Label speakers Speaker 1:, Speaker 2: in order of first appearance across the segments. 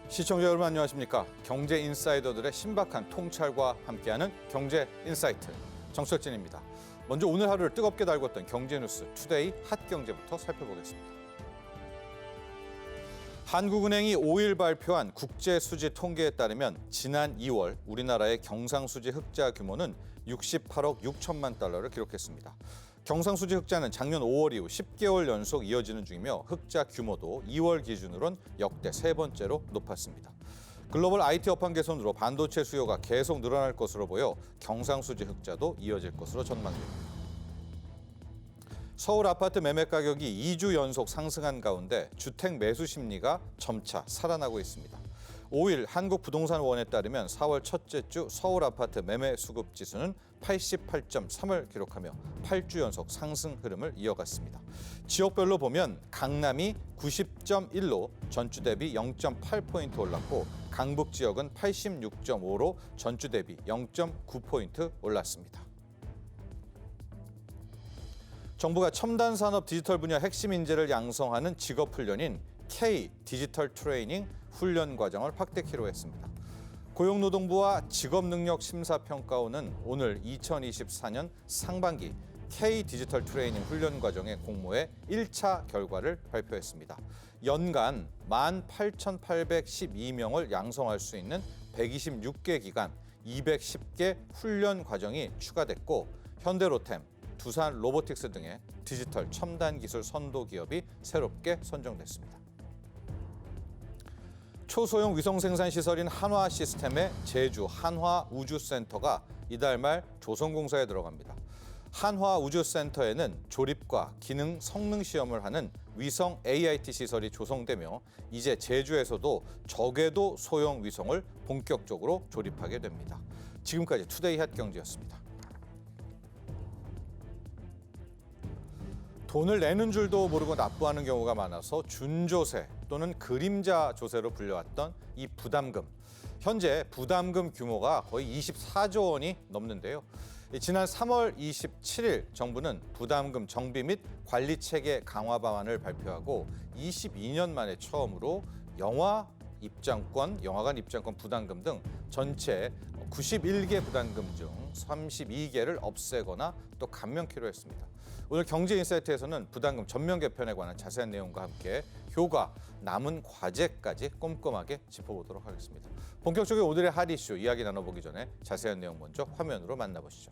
Speaker 1: 시청자 여러분 안녕하십니까? 경제 인사이더들의 신박한 통찰과 함께하는 경제 인사이트 정철진입니다. 먼저 오늘 하루를 뜨겁게 달궜던 경제 뉴스 투데이 핫경제부터 살펴보겠습니다. 한국은행이 5일 발표한 국제수지 통계에 따르면 지난 2월 우리나라의 경상수지 흑자 규모는 68억 6천만 달러를 기록했습니다. 경상수지 흑자는 작년 5월 이후 10개월 연속 이어지는 중이며 흑자 규모도 2월 기준으론 역대 세 번째로 높았습니다. 글로벌 IT 업황 개선으로 반도체 수요가 계속 늘어날 것으로 보여 경상수지 흑자도 이어질 것으로 전망됩니다. 서울 아파트 매매 가격이 2주 연속 상승한 가운데 주택 매수 심리가 점차 살아나고 있습니다. 5일 한국부동산원에 따르면 4월 첫째 주 서울 아파트 매매 수급 지수는 88.3을 기록하며 8주 연속 상승 흐름을 이어갔습니다. 지역별로 보면 강남이 90.1로 전주 대비 0.8포인트 올랐고 강북 지역은 86.5로 전주 대비 0.9포인트 올랐습니다. 정부가 첨단 산업 디지털 분야 핵심 인재를 양성하는 직업 훈련인 K 디지털 트레이닝 훈련 과정을 확대키로 했습니다. 고용노동부와 직업능력심사평가원은 오늘 2024년 상반기 K 디지털 트레이닝 훈련 과정의 공모의 1차 결과를 발표했습니다. 연간 18,812명을 양성할 수 있는 126개 기관 210개 훈련 과정이 추가됐고 현대로템, 두산 로보틱스 등의 디지털 첨단 기술 선도 기업이 새롭게 선정됐습니다. 초소형 위성 생산 시설인 한화시스템의 제주 한화우주센터가 이달 말 조성공사에 들어갑니다. 한화우주센터에는 조립과 기능 성능 시험을 하는 위성 AIT 시설이 조성되며 이제 제주에서도 저궤도 소형 위성을 본격적으로 조립하게 됩니다. 지금까지 투데이 핫경제였습니다. 돈을 내는 줄도 모르고 납부하는 경우가 많아서 준조세 또는 그림자 조세로 불려왔던 이 부담금. 현재 부담금 규모가 거의 24조 원이 넘는데요. 지난 3월 27일 정부는 부담금 정비 및 관리 체계 강화 방안을 발표하고 22년 만에 처음으로 영화관 입장권 부담금 등 전체 91개 부담금 중 32개를 없애거나 또 감면키로 했습니다. 오늘 경제인사이트에서는 부담금 전면 개편에 관한 자세한 내용과 함께 효과, 남은 과제까지 꼼꼼하게 짚어보도록 하겠습니다. 본격적인 오늘의 핫 이슈 이야기 나눠보기 전에 자세한 내용 먼저 화면으로 만나보시죠.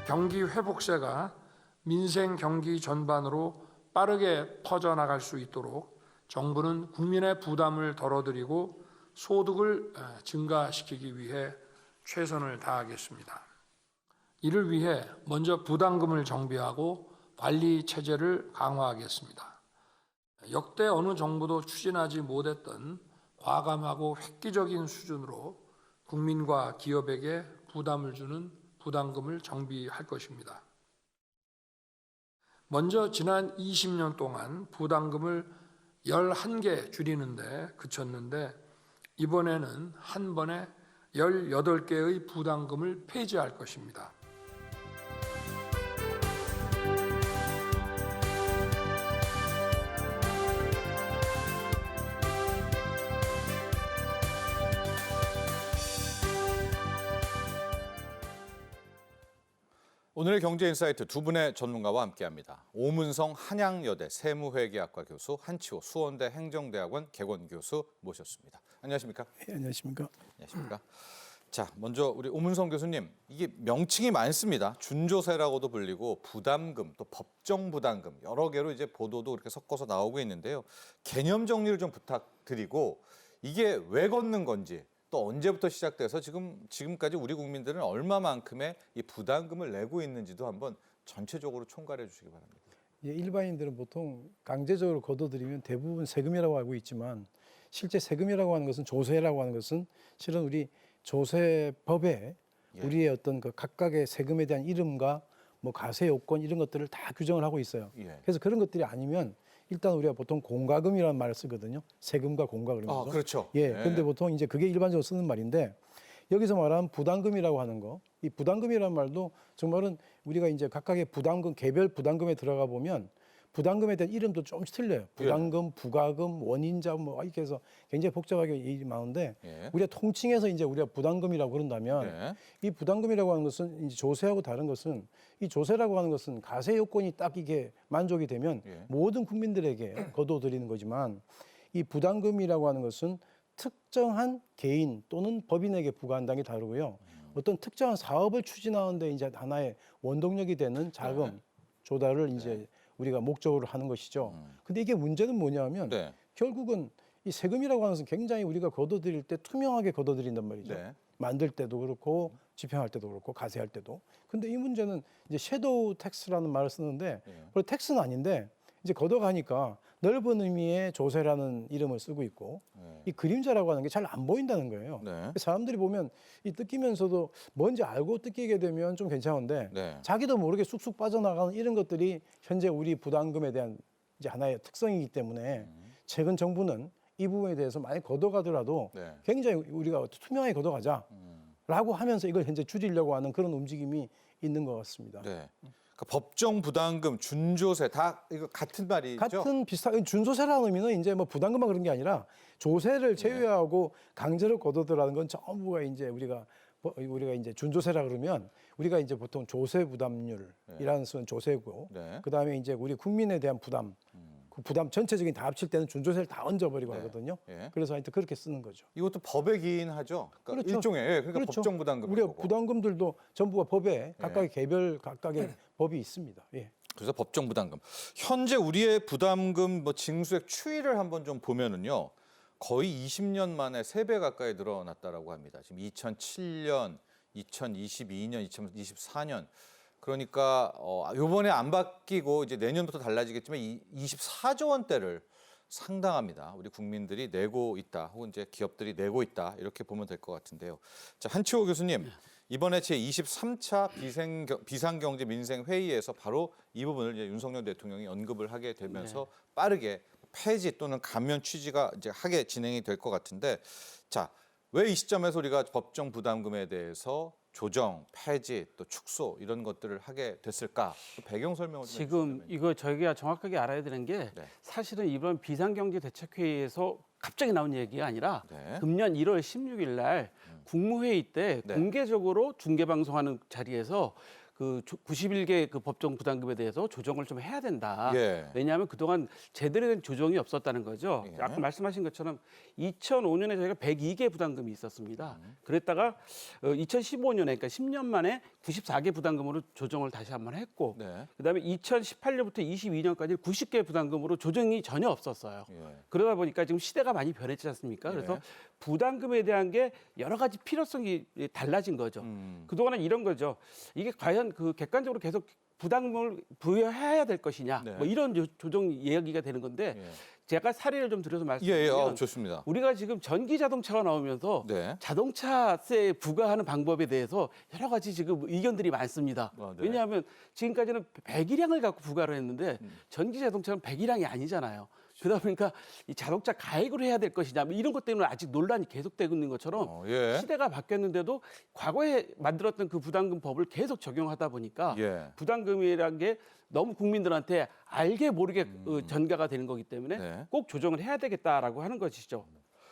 Speaker 2: 경기 회복세가 민생 경기 전반으로 빠르게 퍼져나갈 수 있도록 정부는 국민의 부담을 덜어드리고 소득을 증가시키기 위해 최선을 다하겠습니다. 이를 위해 먼저 부담금을 정비하고 관리 체제를 강화하겠습니다. 역대 어느 정부도 추진하지 못했던 과감하고 획기적인 수준으로 국민과 기업에게 부담을 주는 부담금을 정비할 것입니다. 먼저 지난 20년 동안 부담금을 11개 줄이는데 그쳤는데 이번에는 한 번에 18개의 부담금을 폐지할 것입니다.
Speaker 1: 오늘의 경제인사이트 두 분의 전문가와 함께합니다. 오문성 한양여대 세무회계학과 교수, 한치호 수원대 행정대학원 개건 교수 모셨습니다. 안녕하십니까?
Speaker 3: 네, 안녕하십니까?
Speaker 1: 안녕하십니까? 자, 먼저 우리 오문성 교수님, 이게 명칭이 많습니다. 준조세라고도 불리고 부담금, 또 법정 부담금 여러 개로 이제 보도도 그렇게 섞어서 나오고 있는데요. 개념 정리를 좀 부탁드리고 이게 왜 걷는 건지. 또 언제부터 시작돼서 지금까지 우리 국민들은 얼마만큼의 이 부담금을 내고 있는지도 한번 전체적으로 총괄해 주시기 바랍니다.
Speaker 3: 예, 일반인들은 보통 강제적으로 거둬들이면 대부분 세금이라고 알고 있지만 실제 세금이라고 하는 것은 조세라고 하는 것은 실은 우리 조세법에
Speaker 1: 예.
Speaker 3: 우리의 어떤 그 각각의 세금에 대한 이름과 뭐 가세 요건 이런 것들을 다 규정을 하고 있어요.
Speaker 1: 예.
Speaker 3: 그래서 그런 것들이 아니면 일단 우리가 보통 공과금이라는 말을 쓰거든요. 세금과 공과 그러면서.
Speaker 1: 아, 그렇죠.
Speaker 3: 예. 근데 보통 이제 그게 일반적으로 쓰는 말인데 여기서 말하는 부담금이라고 하는 거, 이 부담금이라는 말도 정말은 우리가 이제 각각의 부담금, 개별 부담금에 들어가 보면 부담금에 대한 이름도 조금씩 틀려요. 부담금, 부가금, 원인자 뭐 이렇게 해서 굉장히 복잡하게 일이 많은데
Speaker 1: 예.
Speaker 3: 우리가 통칭해서 이제 우리가 부담금이라고 그런다면
Speaker 1: 예.
Speaker 3: 이 부담금이라고 하는 것은 이제 조세하고 다른 것은 이 조세라고 하는 것은 가세 요건이 딱 이게 만족이 되면
Speaker 1: 예.
Speaker 3: 모든 국민들에게 거둬들이는 거지만 이 부담금이라고 하는 것은 특정한 개인 또는 법인에게 부과한다는 게 다르고요. 어떤 특정한 사업을 추진하는데 이제 하나의 원동력이 되는 자금 조달을 이제 우리가 목적으로 하는 것이죠. 근데 이게 문제는 뭐냐면
Speaker 1: 네.
Speaker 3: 결국은 이 세금이라고 하는 것은 굉장히 우리가 거둬들일 때 투명하게 거둬들인단 말이죠.
Speaker 1: 네.
Speaker 3: 만들 때도 그렇고 집행할 때도 그렇고 가세할 때도. 근데 이 문제는 이제 섀도우 텍스라는 말을 쓰는데 그리고 텍스는 아닌데 이제 걷어가니까 넓은 의미의 조세라는 이름을 쓰고 있고 이 그림자라고 하는 게 잘 안 보인다는 거예요.
Speaker 1: 네.
Speaker 3: 사람들이 보면 이 뜯기면서도 뭔지 알고 뜯기게 되면 좀 괜찮은데
Speaker 1: 네.
Speaker 3: 자기도 모르게 쑥쑥 빠져나가는 이런 것들이 현재 우리 부담금에 대한 이제 하나의 특성이기 때문에 최근 정부는 이 부분에 대해서 많이 걷어가더라도
Speaker 1: 네.
Speaker 3: 굉장히 우리가 투명하게 걷어가자라고 하면서 이걸 현재 줄이려고 하는 그런 움직임이 있는 것 같습니다.
Speaker 1: 네. 그러니까 법정 부담금, 준조세 다 이거 같은 말이죠.
Speaker 3: 같은 비슷한 준조세라는 의미는 이제 뭐 부담금만 그런 게 아니라 조세를 제외하고 강제로 거둬들라는 건 전부가 이제 우리가 이제 준조세라 그러면 우리가 이제 보통 조세 부담률이라는 것은 조세고
Speaker 1: 네.
Speaker 3: 그다음에 이제 우리 국민에 대한 부담 그 부담 전체적인 다 합칠 때는 준조세를 다 얹어버리고
Speaker 1: 네.
Speaker 3: 하거든요.
Speaker 1: 예.
Speaker 3: 그래서 하여튼 그렇게 쓰는 거죠.
Speaker 1: 이것도 법에 기인하죠. 그러니까
Speaker 3: 그렇죠.
Speaker 1: 일종의 그러니까
Speaker 3: 그렇죠.
Speaker 1: 법정 부담금.
Speaker 3: 우리가 부담금들도 전부가 법에 각각의 개별 각각의
Speaker 1: 네.
Speaker 3: 법이 있습니다. 예.
Speaker 1: 그래서 법정 부담금. 현재 우리의 부담금 뭐 징수액 추이를 한번 좀 보면은요. 거의 20년 만에 3배 가까이 늘어났다라고 합니다. 지금 2007년, 2022년, 2024년. 그러니까 요번에 안 바뀌고 이제 내년부터 달라지겠지만 24조 원대를 상당합니다. 우리 국민들이 내고 있다. 혹은 이제 기업들이 내고 있다. 이렇게 보면 될 것 같은데요. 자, 한치호 교수님. 이번에 제23차 비상경제 민생 회의에서 바로 이 부분을 이제 윤석열 대통령이 언급을 하게 되면서 빠르게 폐지 또는 감면 취지가 이제 하게 진행이 될 것 같은데, 자, 왜 이 시점에서 우리가 법정 부담금에 대해서 조정, 폐지, 또 축소 이런 것들을 하게 됐을까? 그 배경 설명을 좀
Speaker 4: 지금
Speaker 1: 해주시면.
Speaker 4: 이거 저희가 정확하게 알아야 되는 게
Speaker 1: 네.
Speaker 4: 사실은 이번 비상경제대책회의에서 갑자기 나온 얘기가 아니라
Speaker 1: 네.
Speaker 4: 금년 1월 16일 날 국무회의 때
Speaker 1: 네.
Speaker 4: 공개적으로 중계방송하는 자리에서 그 91개 그 법정 부담금에 대해서 조정을 좀 해야 된다.
Speaker 1: 예.
Speaker 4: 왜냐하면 그동안 제대로 된 조정이 없었다는 거죠.
Speaker 1: 예.
Speaker 4: 아까 말씀하신 것처럼 2005년에 저희가 102개 부담금이 있었습니다. 그랬다가 2015년에 그러니까 10년 만에 94개 부담금으로 조정을 다시 한번 했고
Speaker 1: 네.
Speaker 4: 그다음에 2018년부터 22년까지 90개 부담금으로 조정이 전혀 없었어요.
Speaker 1: 예.
Speaker 4: 그러다 보니까 지금 시대가 많이 변했지 않습니까? 그래서
Speaker 1: 예.
Speaker 4: 부담금에 대한 게 여러 가지 필요성이 달라진 거죠. 그동안은 이런 거죠. 이게 과연 그 객관적으로 계속 부담금을 부여해야 될 것이냐,
Speaker 1: 네.
Speaker 4: 뭐 이런 조정 이야기가 되는 건데
Speaker 1: 예.
Speaker 4: 제가 사례를 좀 들어서
Speaker 1: 예,
Speaker 4: 말씀드리면
Speaker 1: 좋습니다.
Speaker 4: 우리가 지금 전기 자동차가 나오면서
Speaker 1: 네.
Speaker 4: 자동차세 부과하는 방법에 대해서 여러 가지 지금 의견들이 많습니다.
Speaker 1: 네.
Speaker 4: 왜냐하면 지금까지는 배기량을 갖고 부과를 했는데 전기 자동차는 배기량이 아니잖아요. 그러다 보니까 이 자동차 가액으로 해야 될 것이냐 뭐 이런 것 때문에 아직 논란이 계속되고 있는 것처럼
Speaker 1: 예.
Speaker 4: 시대가 바뀌었는데도 과거에 만들었던 그 부담금 법을 계속 적용하다 보니까
Speaker 1: 예.
Speaker 4: 부담금이라는 게 너무 국민들한테 알게 모르게 전가가 되는 거기 때문에
Speaker 1: 네.
Speaker 4: 꼭 조정을 해야 되겠다라고 하는 것이죠.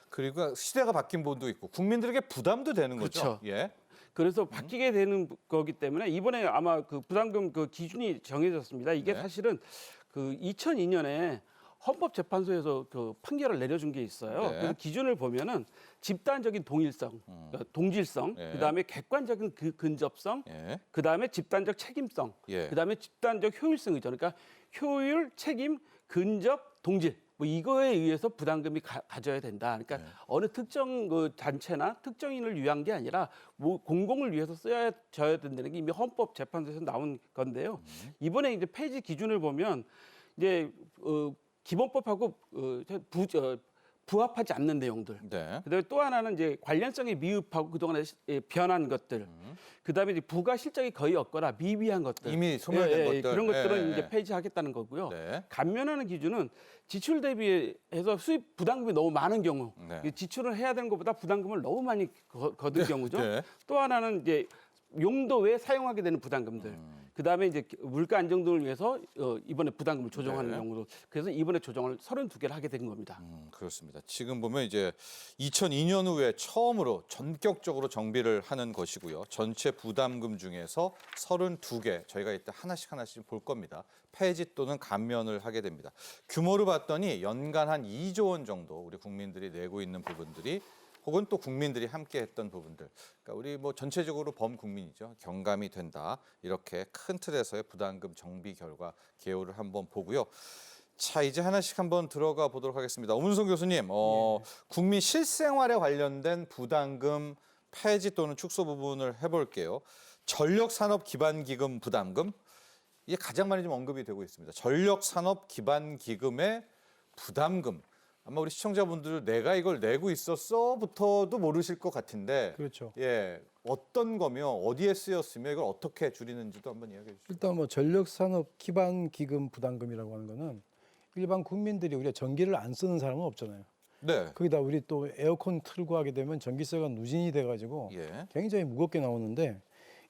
Speaker 1: 그리고 시대가 바뀐 부분도 있고 국민들에게 부담도 되는 거죠.
Speaker 4: 그렇죠.
Speaker 1: 예.
Speaker 4: 그래서 바뀌게 되는 거기 때문에 이번에 아마 그 부담금 그 기준이 정해졌습니다. 이게
Speaker 1: 네.
Speaker 4: 사실은 그 2002년에 헌법재판소에서 그 판결을 내려준 게 있어요.
Speaker 1: 네.
Speaker 4: 그래서 기준을 보면은 집단적인 동일성, 동질성,
Speaker 1: 예.
Speaker 4: 그다음에 객관적인 근접성,
Speaker 1: 예.
Speaker 4: 그다음에 집단적 책임성,
Speaker 1: 예.
Speaker 4: 그다음에 집단적 효율성이죠. 그러니까 효율, 책임, 근접, 동질 뭐 이거에 의해서 부담금이 가져야 된다. 그러니까 어느 특정 그 단체나 특정인을 위한 게 아니라 뭐 공공을 위해서 써야 된다는 게 이미 헌법재판소에서 나온 건데요. 이번에 이제 폐지 기준을 보면 이제 기본법하고 부합하지 않는 내용들.
Speaker 1: 네.
Speaker 4: 그다음에 또 하나는 이제 관련성이 미흡하고 그동안에 변한 것들. 그다음에 이제 부가 실적이 거의 없거나 미비한 것들.
Speaker 1: 이미 소멸된 것들.
Speaker 4: 그런 것들은
Speaker 1: 예,
Speaker 4: 이제
Speaker 1: 예.
Speaker 4: 폐지하겠다는 거고요.
Speaker 1: 네.
Speaker 4: 감면하는 기준은 지출 대비해서 수입 부담금이 너무 많은 경우,
Speaker 1: 네.
Speaker 4: 지출을 해야 되는 것보다 부담금을 너무 많이 거둔 경우죠.
Speaker 1: 네.
Speaker 4: 또 하나는 이제 용도 외에 사용하게 되는 부담금들. 그다음에 이제 물가 안정등을 위해서 이번에 부담금을 조정하는
Speaker 1: 네.
Speaker 4: 경우로 그래서 이번에 조정을 32개를 하게 된 겁니다.
Speaker 1: 그렇습니다. 지금 보면 이제 2002년 후에 처음으로 전격적으로 정비를 하는 것이고요. 전체 부담금 중에서 32개 저희가 이때 하나씩 볼 겁니다. 폐지 또는 감면을 하게 됩니다. 규모를 봤더니 연간 한 2조 원 정도 우리 국민들이 내고 있는 부분들이 혹은 또 국민들이 함께 했던 부분들. 그러니까 우리 뭐 전체적으로 범국민이죠. 경감이 된다. 이렇게 큰 틀에서의 부담금 정비 결과 개요를 한번 보고요. 자, 이제 하나씩 한번 들어가 보도록 하겠습니다. 오문성 교수님, 국민 실생활에 관련된 부담금 폐지 또는 축소 부분을 해볼게요. 전력산업기반기금 부담금, 이게 가장 많이 좀 언급이 되고 있습니다. 전력산업기반기금의 부담금. 아마 우리 시청자분들 내가 이걸 내고 있었어부터도 모르실 것 같은데,
Speaker 3: 그렇죠.
Speaker 1: 예, 어떤 거며 어디에 쓰였으며 이걸 어떻게 줄이는지도 한번 이야기해 주시죠.
Speaker 3: 일단 뭐 전력산업 기반 기금 부담금이라고 하는 거는 일반 국민들이 우리가 전기를 안 쓰는 사람은 없잖아요.
Speaker 1: 네,
Speaker 3: 거기다 우리 또 에어컨 틀고 하게 되면 전기세가 누진이 돼가지고
Speaker 1: 예,
Speaker 3: 굉장히 무겁게 나오는데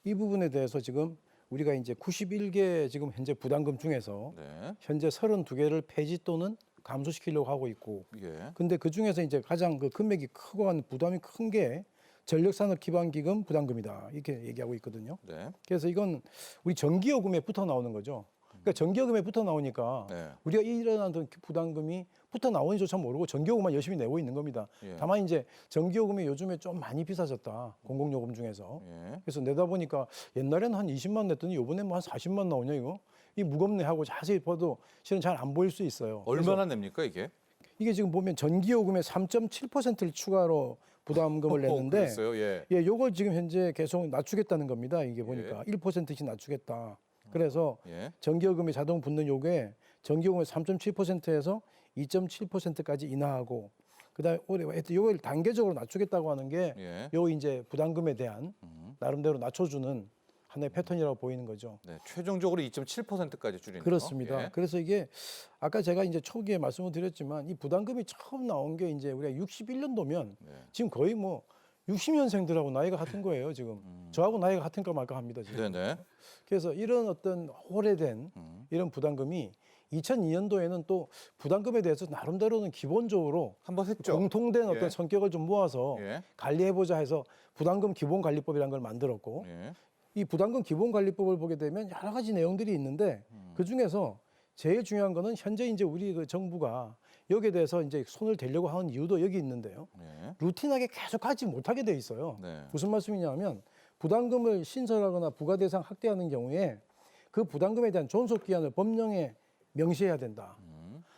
Speaker 3: 이 부분에 대해서 지금 우리가 이제 91개 지금 현재 부담금 중에서
Speaker 1: 네,
Speaker 3: 현재 32개를 폐지 또는 감소시키려고 하고 있고,
Speaker 1: 예,
Speaker 3: 근데 그 중에서 이제 가장 그 금액이 크고 한 부담이 큰 게 전력산업 기반기금 부담금이다 이렇게 얘기하고 있거든요.
Speaker 1: 네,
Speaker 3: 그래서 이건 우리 전기요금에 붙어 나오는 거죠. 그러니까 전기요금에 붙어 나오니까
Speaker 1: 네.
Speaker 3: 우리가 일어나던 부담금이 붙어 나오는지조차 모르고 전기요금만 열심히 내고 있는 겁니다.
Speaker 1: 예.
Speaker 3: 다만 이제 전기요금이 요즘에 좀 많이 비싸졌다. 공공요금 중에서.
Speaker 1: 예.
Speaker 3: 그래서 내다 보니까 옛날에는 한 20만 냈더니 이번에 뭐 한 40만 나오냐 이거? 이 무겁네 하고 자세히 봐도 실은 잘 안 보일 수 있어요. 그래서
Speaker 1: 얼마나 냅니까 이게?
Speaker 3: 이게 지금 보면 전기요금의 3.7%를 추가로 부담금을 냈는데
Speaker 1: 그랬어요, 예.
Speaker 3: 예, 요걸 지금 현재 계속 낮추겠다는 겁니다. 이게 보니까 1%씩 낮추겠다. 그래서
Speaker 1: 예.
Speaker 3: 전기요금이 자동 붙는 요게 전기요금의 3.7%에서 2.7%까지 인하하고 그다음에 올해 하여튼 요걸 단계적으로 낮추겠다고 하는 게
Speaker 1: 예.
Speaker 3: 요 이제 부담금에 대한 나름대로 낮춰주는 하나의 패턴이라고 보이는 거죠.
Speaker 1: 네, 최종적으로 2.7%까지 줄이는
Speaker 3: 그렇습니다.
Speaker 1: 예.
Speaker 3: 그래서 이게 아까 제가 이제 초기에 말씀을 드렸지만 이 부담금이 처음 나온 게 이제 우리가 61년도면
Speaker 1: 네.
Speaker 3: 지금 거의 뭐 60년생들하고 나이가 같은 거예요, 지금. 저하고 나이가 같은가 말까 합니다, 지금.
Speaker 1: 네네.
Speaker 3: 그래서 이런 어떤 오래된 이런 부담금이 2002년도에는 또 부담금에 대해서 나름대로는 기본적으로
Speaker 1: 한번 했죠.
Speaker 3: 공통된 어떤
Speaker 1: 예.
Speaker 3: 성격을 좀 모아서
Speaker 1: 예.
Speaker 3: 관리해보자 해서 부담금 기본관리법이라는 걸 만들었고
Speaker 1: 예.
Speaker 3: 이 부담금 기본관리법을 보게 되면 여러 가지 내용들이 있는데 그 중에서 제일 중요한 거는 현재 이제 우리 그 정부가 여기에 대해서 이제 손을 대려고 하는 이유도 여기 있는데요.
Speaker 1: 예.
Speaker 3: 루틴하게 계속 가지 못하게 돼 있어요.
Speaker 1: 네.
Speaker 3: 무슨 말씀이냐면 부담금을 신설하거나 부과 대상 확대하는 경우에 그 부담금에 대한 존속 기한을 법령에 명시해야 된다.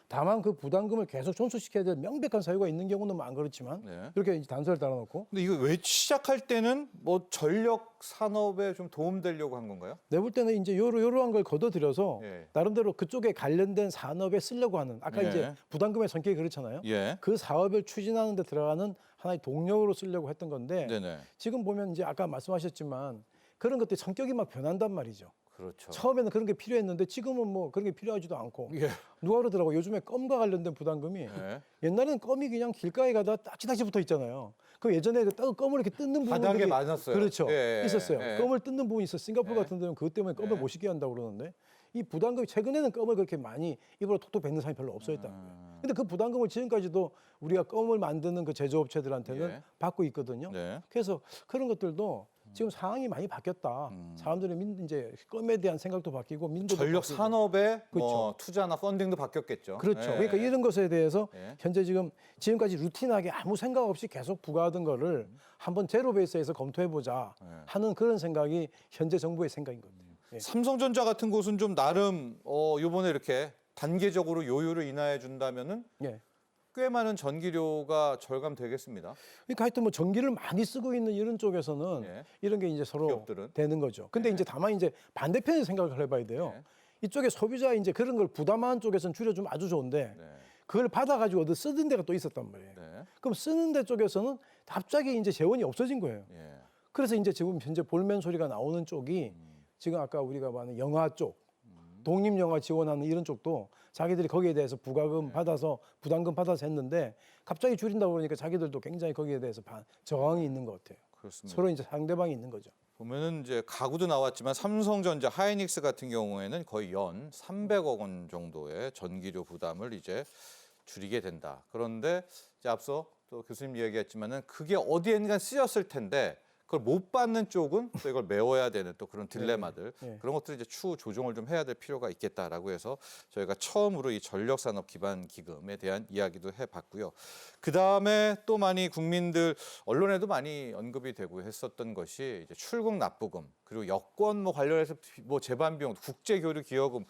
Speaker 3: 다만 그 부담금을 계속 존속시켜야 될 명백한 사유가 있는 경우는 안 그렇지만
Speaker 1: 네.
Speaker 3: 이렇게 이제 단서를 달아놓고
Speaker 1: 근데 이거 왜 시작할 때는 뭐 전력 산업에 좀 도움되려고 한 건가요?
Speaker 3: 내볼 때는 이제 요러한 걸 걷어들여서
Speaker 1: 예.
Speaker 3: 나름대로 그쪽에 관련된 산업에 쓰려고 하는 아까
Speaker 1: 예.
Speaker 3: 이제 부담금의 성격이 그렇잖아요.
Speaker 1: 예.
Speaker 3: 그 사업을 추진하는 데 들어가는 하나의 동력으로 쓰려고 했던 건데
Speaker 1: 네네.
Speaker 3: 지금 보면 이제 아까 말씀하셨지만 그런 것들이 성격이 막 변한단 말이죠.
Speaker 1: 그렇죠.
Speaker 3: 처음에는 그런 게 필요했는데 지금은 뭐 그런 게 필요하지도 않고
Speaker 1: 예.
Speaker 3: 누가 그러더라고 요즘에 껌과 관련된 부담금이
Speaker 1: 예.
Speaker 3: 옛날에는 껌이 그냥 길가에 가다 딱지딱지 붙어 있잖아요. 그 예전에 그 껌을 이렇게 뜯는
Speaker 1: 바닥에
Speaker 3: 부분들이
Speaker 1: 많았어요.
Speaker 3: 그렇죠.
Speaker 1: 예, 예,
Speaker 3: 있었어요.
Speaker 1: 예.
Speaker 3: 껌을 뜯는 부분이 있어. 싱가포르
Speaker 1: 예.
Speaker 3: 같은 데는 그것 때문에 껌을
Speaker 1: 예.
Speaker 3: 못 씻게 한다고 그러는데 이 부담금이 최근에는 껌을 그렇게 많이 입으로 톡톡 뱉는 사람이 별로 없어졌다는 거예요. 근데 그 부담금을 지금까지도 우리가 껌을 만드는 그 제조업체들한테는
Speaker 1: 예.
Speaker 3: 받고 있거든요.
Speaker 1: 네.
Speaker 3: 그래서 그런 것들도 지금 상황이 많이 바뀌었다. 사람들의 이제 껌에 대한 생각도 바뀌고 민도도
Speaker 1: 전력
Speaker 3: 바뀌고.
Speaker 1: 산업의 뭐
Speaker 3: 그렇죠.
Speaker 1: 투자나 펀딩도 바뀌었겠죠.
Speaker 3: 그렇죠.
Speaker 1: 예.
Speaker 3: 그러니까 이런 것에 대해서
Speaker 1: 예.
Speaker 3: 현재 지금까지 루틴하게 아무 생각 없이 계속 부과하던 거를 한번 제로 베이스에서 검토해보자 하는 그런 생각이 현재 정부의 생각인 겁니다. 예.
Speaker 1: 삼성전자 같은 곳은 좀 나름 요번에 이렇게 단계적으로 요율을 인하해 준다면은
Speaker 3: 예.
Speaker 1: 꽤 많은 전기료가 절감되겠습니다.
Speaker 3: 그러니까 하여튼 뭐 전기를 많이 쓰고 있는 이런 쪽에서는
Speaker 1: 예.
Speaker 3: 이런 게 이제 서로
Speaker 1: 기업들은.
Speaker 3: 되는 거죠. 근데
Speaker 1: 예.
Speaker 3: 이제 다만 이제 반대편에 생각을 해봐야 돼요.
Speaker 1: 예.
Speaker 3: 이쪽에 소비자 이제 그런 걸 부담하는 쪽에서는 줄여주면 아주 좋은데
Speaker 1: 네.
Speaker 3: 그걸 받아가지고 어디 쓰던 데가 또 있었단 말이에요.
Speaker 1: 네.
Speaker 3: 그럼 쓰는 데 쪽에서는 갑자기 이제 재원이 없어진 거예요.
Speaker 1: 예.
Speaker 3: 그래서 이제 지금 현재 볼멘 소리가 나오는 쪽이 지금 아까 우리가 말하는 영화 쪽, 독립영화 지원하는 이런 쪽도 자기들이 거기에 대해서 부가금 받아서 부담금 받아서 했는데 갑자기 줄인다고 그러니까 자기들도 굉장히 거기에 대해서 저항이 있는 것 같아요.
Speaker 1: 그렇습니다.
Speaker 3: 서로 이제 상대방이 있는 거죠.
Speaker 1: 보면은 이제 가구도 나왔지만 삼성전자, 하이닉스 같은 경우에는 거의 연 300억 원 정도의 전기료 부담을 이제 줄이게 된다. 그런데 이제 앞서 또 교수님 이야기했지만은 그게 어디엔가 쓰였을 텐데 그걸 못 받는 쪽은 또 이걸 메워야 되는 또 그런 딜레마들
Speaker 3: 네.
Speaker 1: 그런 것들을 이제 추후 조정을 좀 해야 될 필요가 있겠다라고 해서 저희가 처음으로 이 전력산업 기반 기금에 대한 이야기도 해봤고요. 그 다음에 또 많이 국민들 언론에도 많이 언급이 되고 했었던 것이 이제 출국 납부금 그리고 여권 뭐 관련해서 뭐 재반 비용, 국제 교류 기여금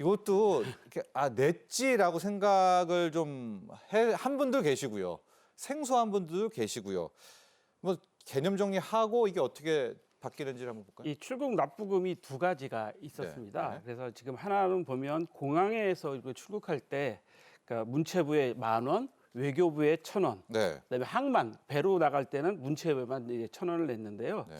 Speaker 1: 이것도 이렇게 냈지라고 생각을 좀 한 분도 계시고요. 생소한 분들도 계시고요. 뭐 개념 정리하고 이게 어떻게 바뀌는지를 한번 볼까요?
Speaker 4: 이 출국 납부금이 두 가지가 있었습니다.
Speaker 1: 네.
Speaker 4: 그래서 지금 하나는 보면 공항에서 이거 출국할 때 그러니까 문체부에 10,000원, 외교부에 1,000원,
Speaker 1: 네.
Speaker 4: 그다음에 항만 배로 나갈 때는 문체부에만 이제 1,000원을 냈는데요.
Speaker 1: 네.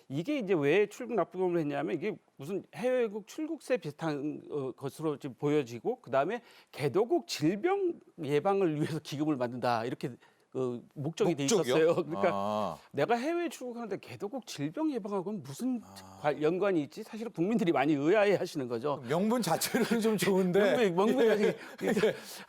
Speaker 4: 이게 이제 왜 출국 납부금을 했냐면 이게 무슨 해외국 출국세 비슷한 것으로 지금 보여지고 그다음에 개도국 질병 예방을 위해서 기금을 만든다 이렇게 목적이 돼
Speaker 1: 목적이요?
Speaker 4: 있었어요. 그러니까
Speaker 1: 아,
Speaker 4: 내가 해외 출국하는데 개도국 질병 예방하고는 무슨 연관이 있지? 사실은 국민들이 많이 의아해하시는 거죠.
Speaker 1: 명분 자체는 좀 좋은데
Speaker 4: 명분이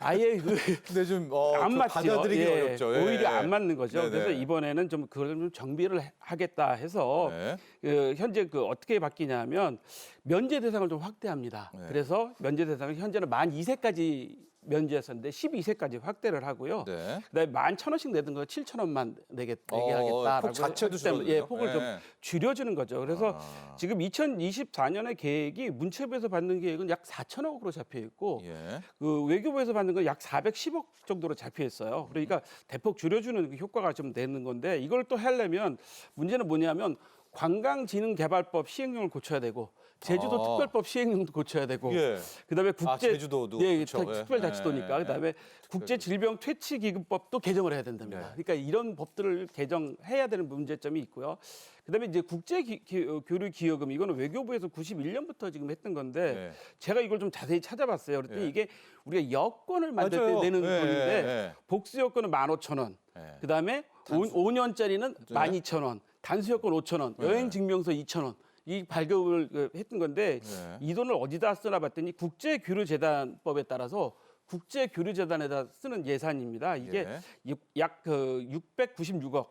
Speaker 4: 아예
Speaker 1: 근데 좀
Speaker 4: 안 맞죠.
Speaker 1: 받아들이기
Speaker 4: 예,
Speaker 1: 어렵죠. 예.
Speaker 4: 오히려 안 맞는 거죠.
Speaker 1: 네네.
Speaker 4: 그래서 이번에는 좀 그걸 좀 정비를 하겠다 해서
Speaker 1: 네.
Speaker 4: 현재 어떻게 바뀌냐면 면제 대상을 좀 확대합니다.
Speaker 1: 네.
Speaker 4: 그래서 면제 대상을 현재는 만 2세까지 면제했었는데 12세까지 확대를 하고요.
Speaker 1: 네.
Speaker 4: 그다음에 11,000원씩 내던 거 7,000원만 내게 하겠다라고
Speaker 1: 폭 자체도
Speaker 4: 했기 때문에,
Speaker 1: 줄어들죠.
Speaker 4: 폭을 좀
Speaker 1: 네.
Speaker 4: 줄여주는 거죠. 그래서
Speaker 1: 아.
Speaker 4: 지금 2024년의 계획이 문체부에서 받는 계획은 약 4천억으로 잡혀 있고
Speaker 1: 예.
Speaker 4: 그 외교부에서 받는 건 약 410억 정도로 잡혀 있어요. 그러니까 대폭 줄여주는 그 효과가 좀 되는 건데 이걸 또 하려면 문제는 뭐냐면 관광진흥개발법 시행령을 고쳐야 되고 제주도
Speaker 1: 아.
Speaker 4: 특별법 시행령도 고쳐야 되고
Speaker 1: 예.
Speaker 4: 그다음에 국제
Speaker 1: 제주도도
Speaker 4: 예,
Speaker 1: 그렇죠. 예.
Speaker 4: 특별자치도니까
Speaker 1: 예.
Speaker 4: 그다음에 국제질병퇴치기금법도 개정을 해야 된답니다.
Speaker 1: 네.
Speaker 4: 그러니까 이런 법들을 개정해야 되는 문제점이 있고요. 그다음에 이제 국제교류 기여금 이거는 외교부에서 91년부터 지금 했던 건데
Speaker 1: 네.
Speaker 4: 제가 이걸 좀 자세히 찾아봤어요. 그랬더니
Speaker 1: 예.
Speaker 4: 이게 우리가 여권을 만들
Speaker 1: 맞아요.
Speaker 4: 때 내는
Speaker 1: 예,
Speaker 4: 돈인데
Speaker 1: 예.
Speaker 4: 복수 여권은 15,000원.
Speaker 1: 예.
Speaker 4: 그다음에 5년짜리는 12,000원, 단수 여권 5,000원,
Speaker 1: 네.
Speaker 4: 여행 증명서 2,000원. 이 발급을 했던 건데
Speaker 1: 네.
Speaker 4: 이 돈을 어디다 쓰나 봤더니 국제교류재단법에 따라서 국제교류재단에다 쓰는 예산입니다. 이게
Speaker 1: 예.
Speaker 4: 약 696억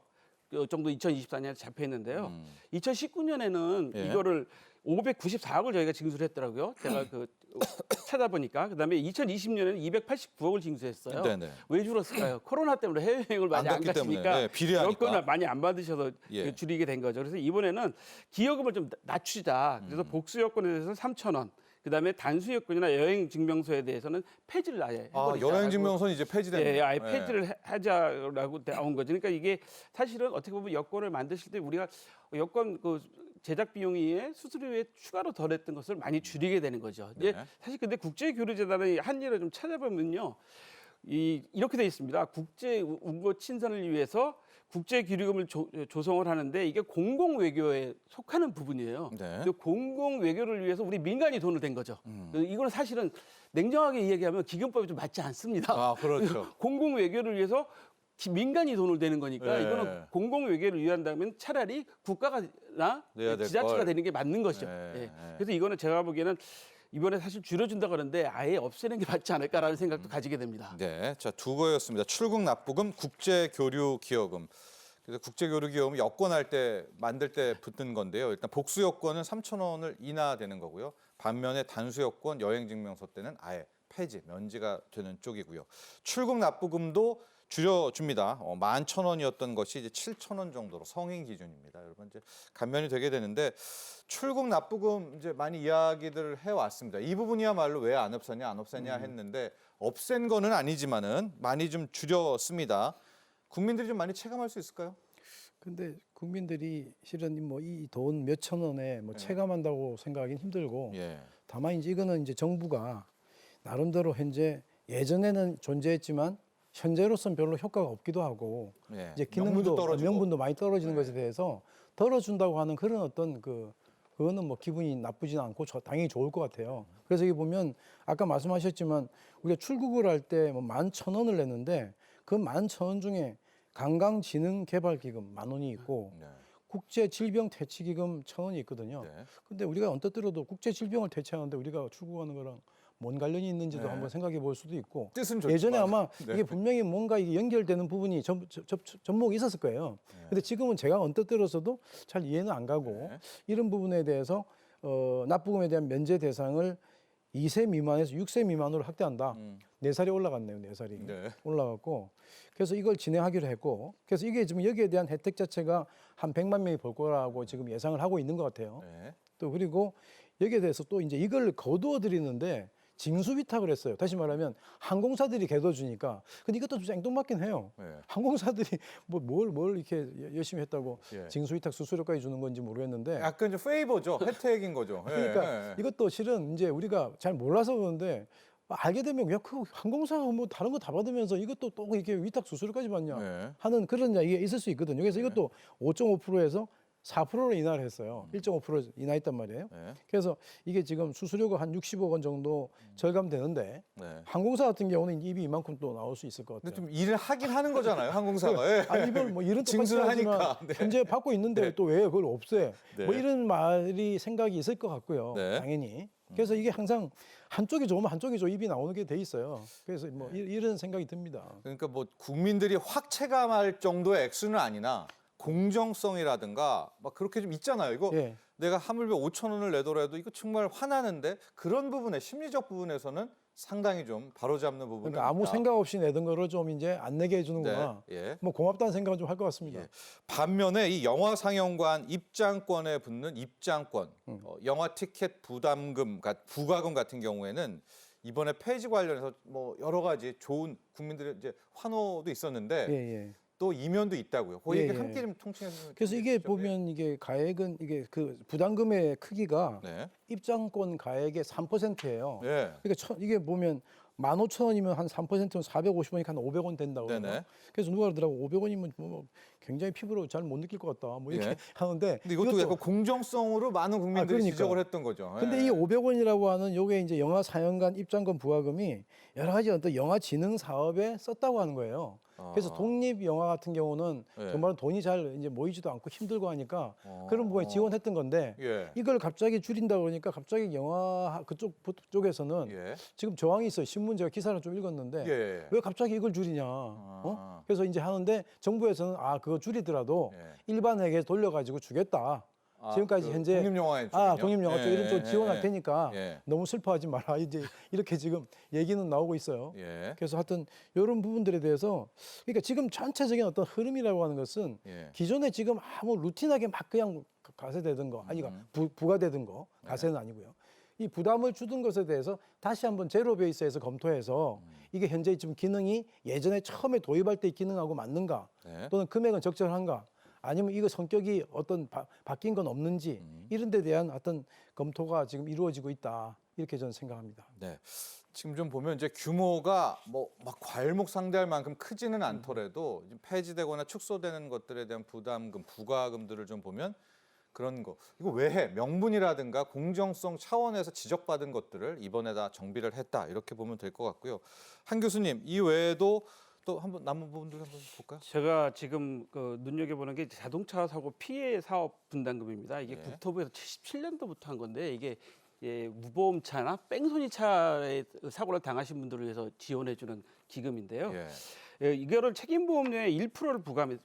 Speaker 4: 정도 2024년에 잡혀 있는데요. 2019년에는
Speaker 1: 예.
Speaker 4: 이거를 594억을 저희가 징수했더라고요. 제가 찾아보니까 그다음에 2020년에는 289억을 징수했어요.
Speaker 1: 네네.
Speaker 4: 왜 줄었을까요? 코로나 때문에 해외여행을 많이 안
Speaker 1: 갔기 때문에.
Speaker 4: 가시니까
Speaker 1: 네, 비례하니까.
Speaker 4: 여권을 많이 안 받으셔서
Speaker 1: 예.
Speaker 4: 줄이게 된 거죠. 그래서 이번에는 기여금을 좀 낮추자. 그래서 복수 여권에 대해서는 3,000원. 그다음에 단수 여권이나 여행 증명서에 대해서는 폐지를 아예 해버리자.
Speaker 1: 여행 증명서는 이제 폐지됩니다.
Speaker 4: 예, 아예 폐지를 하자라고 나온 거죠. 그러니까 이게 사실은 어떻게 보면 여권을 만드실 때 우리가 여권 제작 비용이 수수료에 추가로 덜했던 것을 많이 줄이게 되는 거죠. 이제
Speaker 1: 네.
Speaker 4: 사실 근데 국제교류재단의 한일을 좀 찾아보면요, 이렇게 돼 있습니다. 국제 운거 친선을 위해서 국제교류금을 조성을 하는데 이게 공공외교에 속하는 부분이에요.
Speaker 1: 네.
Speaker 4: 근데 공공외교를 위해서 우리 민간이 돈을 댄 거죠. 이거는 사실은 냉정하게 이야기하면 기금법이 좀 맞지 않습니다.
Speaker 1: 아, 그렇죠.
Speaker 4: 공공외교를 위해서 민간이 돈을 내는 거니까
Speaker 1: 네.
Speaker 4: 이거는 공공외교를 위한다면 차라리 국가가나
Speaker 1: 내야 될
Speaker 4: 지자체가
Speaker 1: 걸.
Speaker 4: 되는 게 맞는 것이죠.
Speaker 1: 네,
Speaker 4: 예.
Speaker 1: 네.
Speaker 4: 그래서 이거는 제가 보기에는 이번에 사실 줄여준다 그러는데 아예 없애는 게 맞지 않을까라는 생각도 가지게 됩니다.
Speaker 1: 네, 자, 두 거였습니다. 출국 납부금, 국제교류 기여금. 그래서 국제교류 기여금 여권할 때 만들 때 붙는 건데요. 일단 복수 여권은 3,000원을 인하되는 거고요. 반면에 단수 여권, 여행 증명서 때는 아예 폐지, 면제가 되는 쪽이고요. 출국 납부금도 줄여줍니다. 11,000원이었던 것이 이제 7,000원 정도로 성인 기준입니다. 여러분 이제 감면이 되게 되는데 출국 납부금 이제 많이 이야기들을 해왔습니다. 이 부분이야말로 왜 안 없애냐 했는데 없앤 거는 아니지만은 많이 좀 줄였습니다. 국민들이 좀 많이 체감할 수 있을까요?
Speaker 3: 근데 국민들이 실은 뭐 이 돈 몇천 원에 뭐 체감한다고 생각하기는 힘들고
Speaker 1: 예.
Speaker 3: 다만 이제 이거는 이제 정부가 나름대로 현재 예전에는 존재했지만 현재로서는 별로 효과가 없기도 하고
Speaker 1: 예.
Speaker 3: 이제
Speaker 1: 명분도 떨어지고.
Speaker 3: 명분도 많이 떨어지는
Speaker 1: 네.
Speaker 3: 것에 대해서 덜어준다고 하는 그런 어떤 그거는 뭐 기분이 나쁘지는 않고 당연히 좋을 것 같아요. 그래서 여기 보면 아까 말씀하셨지만 우리가 출국을 할 때 뭐 11,000원을 냈는데 그 11,000원 중에 관광진흥개발기금 10,000원이 있고
Speaker 1: 네.
Speaker 3: 국제질병퇴치기금 1,000원이 있거든요.
Speaker 1: 네.
Speaker 3: 근데 우리가 언뜻 들어도 국제질병을 퇴치하는데 우리가 출국하는 거랑 뭔 관련이 있는지도
Speaker 1: 네.
Speaker 3: 한번 생각해 볼 수도 있고
Speaker 1: 뜻은 좋지만.
Speaker 3: 예전에 아마
Speaker 1: 네.
Speaker 3: 이게 분명히 뭔가 이게 연결되는 부분이 접목이 있었을 거예요. 근데 지금은 제가 언뜻 들어서도 잘 이해는 안 가고
Speaker 1: 네.
Speaker 3: 이런 부분에 대해서 납부금에 대한 면제 대상을 2세 미만에서 6세 미만으로 확대한다. 4살이 올라갔네요. 4살이
Speaker 1: 네.
Speaker 3: 올라갔고 그래서 이걸 진행하기로 했고 그래서 이게 지금 여기에 대한 혜택 자체가 한 100만 명이 볼 거라고 지금 예상을 하고 있는 것 같아요.
Speaker 1: 네.
Speaker 3: 또 그리고 여기에 대해서 또 이제 이걸 거두어 드리는데 징수 위탁을 했어요. 다시 말하면 항공사들이 거둬주니까. 근데 이것도 좀 생뚱맞긴 해요.
Speaker 1: 네.
Speaker 3: 항공사들이 뭘 이렇게 열심히 했다고
Speaker 1: 예.
Speaker 3: 징수 위탁 수수료까지 주는 건지 모르겠는데.
Speaker 1: 약간 좀 페이버죠. 혜택인 거죠. 예.
Speaker 3: 그러니까
Speaker 1: 예.
Speaker 3: 이것도 실은 이제 우리가 잘 몰라서 그러는데 알게 되면 야, 그 항공사가 뭐 다른 거 다 받으면서 이것도 또 이렇게 위탁 수수료까지 받냐
Speaker 1: 네.
Speaker 3: 하는 그런 이야기가 있을 수 있거든요. 그래서 이것도 5.5%에서 4%로 인하를 했어요. 1.5% 인하했단 말이에요.
Speaker 1: 네.
Speaker 3: 그래서 이게 지금 수수료가 한 60억 원 정도 절감되는데
Speaker 1: 네.
Speaker 3: 항공사 같은 경우는 입이 이만큼 또 나올 수 있을 것
Speaker 1: 근데
Speaker 3: 같아요.
Speaker 1: 좀 일을 하긴 하는 거잖아요. 항공사가. 예.
Speaker 3: 아니 이걸 뭐 일은 똑같이
Speaker 1: 징수를
Speaker 3: 하지만
Speaker 1: 하니까. 네.
Speaker 3: 현재 받고 있는데
Speaker 1: 네.
Speaker 3: 또 왜 그걸 없애?
Speaker 1: 네.
Speaker 3: 뭐 이런 말이 생각이 있을 것 같고요.
Speaker 1: 네.
Speaker 3: 당연히. 그래서 이게 항상 한쪽이 좋으면 한쪽이 좀 입이 나오는 게 돼 있어요. 그래서 뭐 이런 생각이 듭니다.
Speaker 1: 그러니까 뭐 국민들이 확 체감할 정도의 액수는 아니나 공정성이라든가 막 그렇게 좀 있잖아요. 이거
Speaker 3: 예.
Speaker 1: 내가 하물며 5,000원을 내더라도 이거 정말 화나는데 그런 부분에 심리적 부분에서는 상당히 좀 바로잡는 부분은
Speaker 3: 그러니까 아무
Speaker 1: 있다.
Speaker 3: 생각 없이 내던 거를 좀 이제 안 내게 해주는구나.
Speaker 1: 네. 예.
Speaker 3: 뭐 고맙다는 생각은 좀 할 것 같습니다.
Speaker 1: 예. 반면에 이 영화 상영관 입장권에 붙는 입장권, 영화 티켓 부담금, 부과금 같은 경우에는 이번에 폐지 관련해서 뭐 여러 가지 좋은 국민들의 이제 환호도 있었는데
Speaker 3: 예, 예.
Speaker 1: 또 이면도 있다고요. 그
Speaker 3: 예,
Speaker 1: 얘기
Speaker 3: 예.
Speaker 1: 함께 좀 통칭해서
Speaker 3: 그래서 이게 보면 이게 가액은 이게 그 부담금의 크기가
Speaker 1: 네.
Speaker 3: 입장권 가액의 3%예요.
Speaker 1: 네.
Speaker 3: 그러니까 이게 보면 15,000원이면 한 3%는 450원이니까 한 500원 된다고
Speaker 1: 네네.
Speaker 3: 그래요. 그래서 누가 그러더라고 500원이면 뭐 굉장히 피부로 잘 못 느낄 것 같다. 뭐 이렇게
Speaker 1: 예.
Speaker 3: 하는데
Speaker 1: 근데 이것도 약간 공정성으로 많은 국민들이
Speaker 3: 그러니까.
Speaker 1: 지적을 했던 거죠.
Speaker 3: 근데
Speaker 1: 예.
Speaker 3: 이 500원이라고 하는 요게 이제 영화 상영관 입장권 부과금이 여러 가지 어떤 영화 진흥 사업에 썼다고 하는 거예요. 그래서 독립 영화 같은 경우는
Speaker 1: 예.
Speaker 3: 정말 돈이 잘 이제 모이지도 않고 힘들고 하니까
Speaker 1: 어.
Speaker 3: 그런 부분에 지원했던 건데
Speaker 1: 예.
Speaker 3: 이걸 갑자기 줄인다 그러니까 갑자기 영화 쪽에서는
Speaker 1: 예.
Speaker 3: 지금 저항이 있어요. 신문 제가 기사를 좀 읽었는데
Speaker 1: 예.
Speaker 3: 왜 갑자기 이걸 줄이냐? 어? 그래서 이제 하는데 정부에서는 그거 줄이더라도
Speaker 1: 예.
Speaker 3: 일반에게 돌려가지고 주겠다. 지금까지
Speaker 1: 그
Speaker 3: 현재
Speaker 1: 독립영화에
Speaker 3: 독립영화 쪽 이런 쪽 지원할 테니까
Speaker 1: 예.
Speaker 3: 너무 슬퍼하지 마라. 이제 이렇게 지금 얘기는 나오고 있어요.
Speaker 1: 예.
Speaker 3: 그래서 하여튼 이런 부분들에 대해서 그러니까 지금 전체적인 어떤 흐름이라고 하는 것은
Speaker 1: 예.
Speaker 3: 기존에 지금 아무 루틴하게 막 그냥 가세되던 거 아니 부과되던 거 가세는 아니고요. 이 부담을 주던 것에 대해서 다시 한번 제로 베이스에서 검토해서 이게 현재 지금 기능이 예전에 처음에 도입할 때 기능하고 맞는가
Speaker 1: 네.
Speaker 3: 또는 금액은 적절한가 아니면 이거 성격이 어떤 바뀐 건 없는지 이런 데 대한 어떤 검토가 지금 이루어지고 있다 이렇게 저는 생각합니다.
Speaker 1: 네. 지금 좀 보면 이제 규모가 뭐 막 과일목 상대할 만큼 크지는 않더라도 좀 폐지되거나 축소되는 것들에 대한 부담금, 부과금들을 좀 보면 그런 거 이거 왜 해? 명분이라든가 공정성 차원에서 지적받은 것들을 이번에 다 정비를 했다 이렇게 보면 될 것 같고요. 한 교수님 이 외에도 또 한번 남은 부분들 한번 볼까요?
Speaker 4: 제가 지금 그 눈여겨보는 게 자동차 사고 피해 사업 분담금입니다. 이게
Speaker 1: 예.
Speaker 4: 국토부에서 77년도부터 한 건데 이게 무보험차나 뺑소니 차에 사고를 당하신 분들을 위해서 지원해주는 기금인데요.
Speaker 1: 예.
Speaker 4: 이거를 책임보험료의 1%를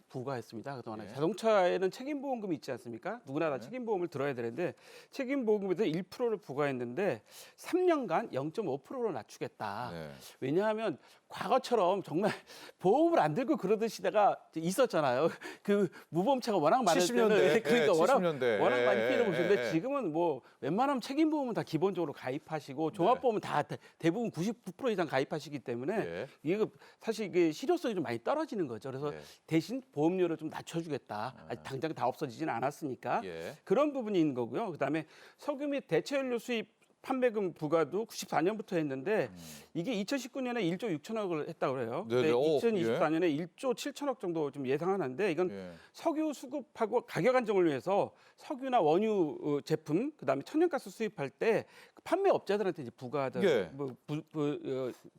Speaker 4: 부과했습니다. 그동안에
Speaker 1: 예.
Speaker 4: 자동차에는 책임보험금이 있지 않습니까? 누구나 다
Speaker 1: 네.
Speaker 4: 책임보험을 들어야 되는데 책임보험금에서 1%를 부과했는데 3년간 0.5%로 낮추겠다.
Speaker 1: 네.
Speaker 4: 왜냐하면 과거처럼 정말 보험을 안 들고 그러던 시대가 있었잖아요. 그 무보험차가 워낙 많을
Speaker 1: 70년대.
Speaker 4: 때는 그러니까
Speaker 1: 예,
Speaker 4: 워낙
Speaker 1: 70년대.
Speaker 4: 많이 피해를 보셨는데
Speaker 1: 예.
Speaker 4: 지금은 뭐 웬만하면 책임보험은 다 기본적으로 가입하시고 종합보험은 다 대부분 99% 이상 가입하시기 때문에
Speaker 1: 예.
Speaker 4: 이게 사실 이게 실효성이 좀 많이 떨어지는 거죠. 그래서
Speaker 1: 예.
Speaker 4: 대신 보험료를 좀 낮춰주겠다. 아직 당장 다 없어지지는 않았으니까
Speaker 1: 예.
Speaker 4: 그런 부분이 있는 거고요. 그다음에 석유 및 대체연료 수입 판매금 부과도 94년부터 했는데 이게 2019년에 1조 6천억을 했다고 그래요.
Speaker 1: 네네. 오,
Speaker 4: 2024년에 1조 7천억 정도 좀 예상하는데 이건
Speaker 1: 예.
Speaker 4: 석유 수급하고 가격 안정을 위해서 석유나 원유 제품 그다음에 천연가스 수입할 때 판매 업자들한테 이제 부과하던
Speaker 1: 예.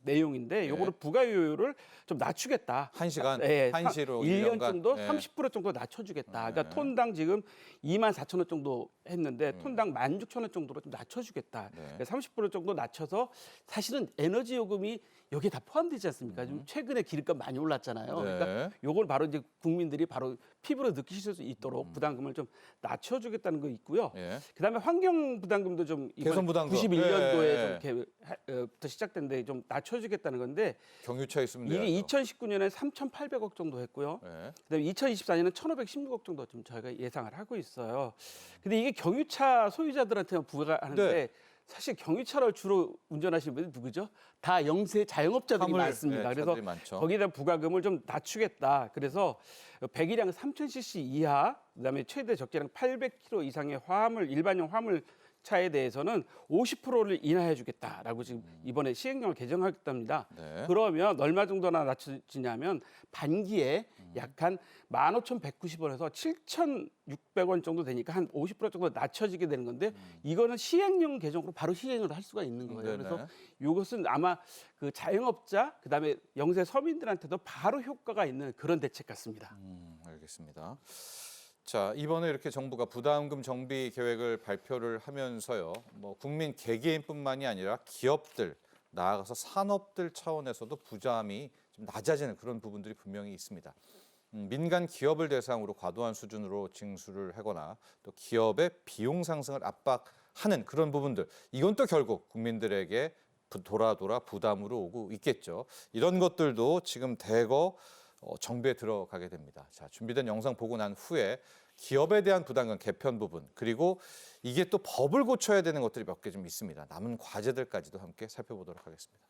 Speaker 4: 내용인데 요거를 부과율을 좀 낮추겠다.
Speaker 1: 1시간
Speaker 4: 예,
Speaker 1: 한시로
Speaker 4: 1년
Speaker 1: 1년간.
Speaker 4: 정도
Speaker 1: 예.
Speaker 4: 30% 정도 낮춰주겠다.
Speaker 1: 네.
Speaker 4: 그러니까 톤당 지금 24,000원 정도 했는데 톤당 16,000원 정도로 좀 낮춰주겠다.
Speaker 1: 네.
Speaker 4: 그러니까 30% 정도 낮춰서 사실은 에너지 요금이 여기에 다 포함되지 않습니까? 좀 최근에 기름값 많이 올랐잖아요. 그러니까
Speaker 1: 네.
Speaker 4: 요걸 바로 이제 국민들이 바로 피부로 느끼실 수 있도록 부담금을 좀 낮춰주겠다는 거 있고요.
Speaker 1: 예.
Speaker 4: 그다음에 환경 부담금도 좀
Speaker 1: 개선 부담금.
Speaker 4: 91년도에
Speaker 1: 예.
Speaker 4: 좀 부터 시작됐는데 좀 낮춰주겠다는 건데
Speaker 1: 경유차 있으면
Speaker 4: 이게
Speaker 1: 돼야죠.
Speaker 4: 2019년에 3,800억 정도 했고요.
Speaker 1: 예.
Speaker 4: 그다음에 2024년은 1,516억 정도 좀 저희가 예상을 하고 있어요. 근데 이게 경유차 소유자들한테만 부과하는데
Speaker 1: 네.
Speaker 4: 사실 경유차를 주로 운전하시는 분들이 누구죠? 다 영세 자영업자들이
Speaker 1: 화물,
Speaker 4: 많습니다.
Speaker 1: 예,
Speaker 4: 그래서
Speaker 1: 차들이 많죠.
Speaker 4: 거기에 대한 부과금을 좀 낮추겠다. 그래서 배기량 3,000cc 이하, 그다음에 최대 적재량 800km 이상의 화물 일반용 화물 차에 대해서는 50%를 인하해 주겠다라고 지금 이번에 시행령을 개정하겠답니다.
Speaker 1: 네.
Speaker 4: 그러면 얼마 정도나 낮춰지냐면 반기에 약 한 15,190원에서 7,600원 정도 되니까 한 50% 정도 낮춰지게 되는 건데 이거는 시행령 개정으로 바로 시행을 할 수가 있는 거예요.
Speaker 1: 네네.
Speaker 4: 그래서 이것은 아마 그 자영업자 그다음에 영세 서민들한테도 바로 효과가 있는 그런 대책 같습니다.
Speaker 1: 알겠습니다. 자, 이번에 이렇게 정부가 부담금 정비 계획을 발표를 하면서요. 뭐 국민 개개인뿐만이 아니라 기업들, 나아가서 산업들 차원에서도 부담이 좀 낮아지는 그런 부분들이 분명히 있습니다. 민간 기업을 대상으로 과도한 수준으로 징수를 하거나 또 기업의 비용 상승을 압박하는 그런 부분들, 이건 또 결국 국민들에게 돌아 부담으로 오고 있겠죠. 이런 것들도 지금 대거 정비에 들어가게 됩니다. 자, 준비된 영상 보고 난 후에 기업에 대한 부담금 개편 부분, 그리고 이게 또 법을 고쳐야 되는 것들이 몇 개 좀 있습니다. 남은 과제들까지도 함께 살펴보도록 하겠습니다.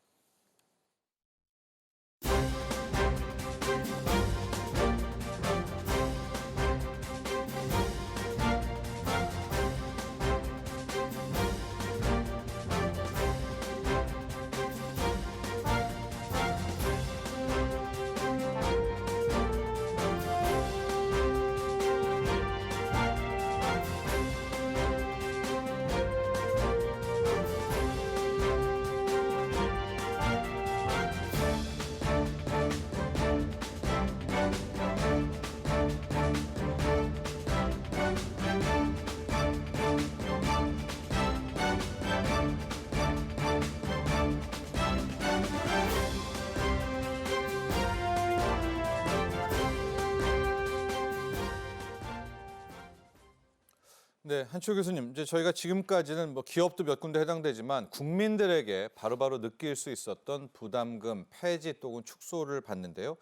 Speaker 1: 네, 한치호 교수님, 이제 저희가 지금까지는 뭐 기업도 몇 군데 해당되지만 국민들에게 바로바로 느낄 수 있었던 부담금 폐지 또는 축소를 봤는데요.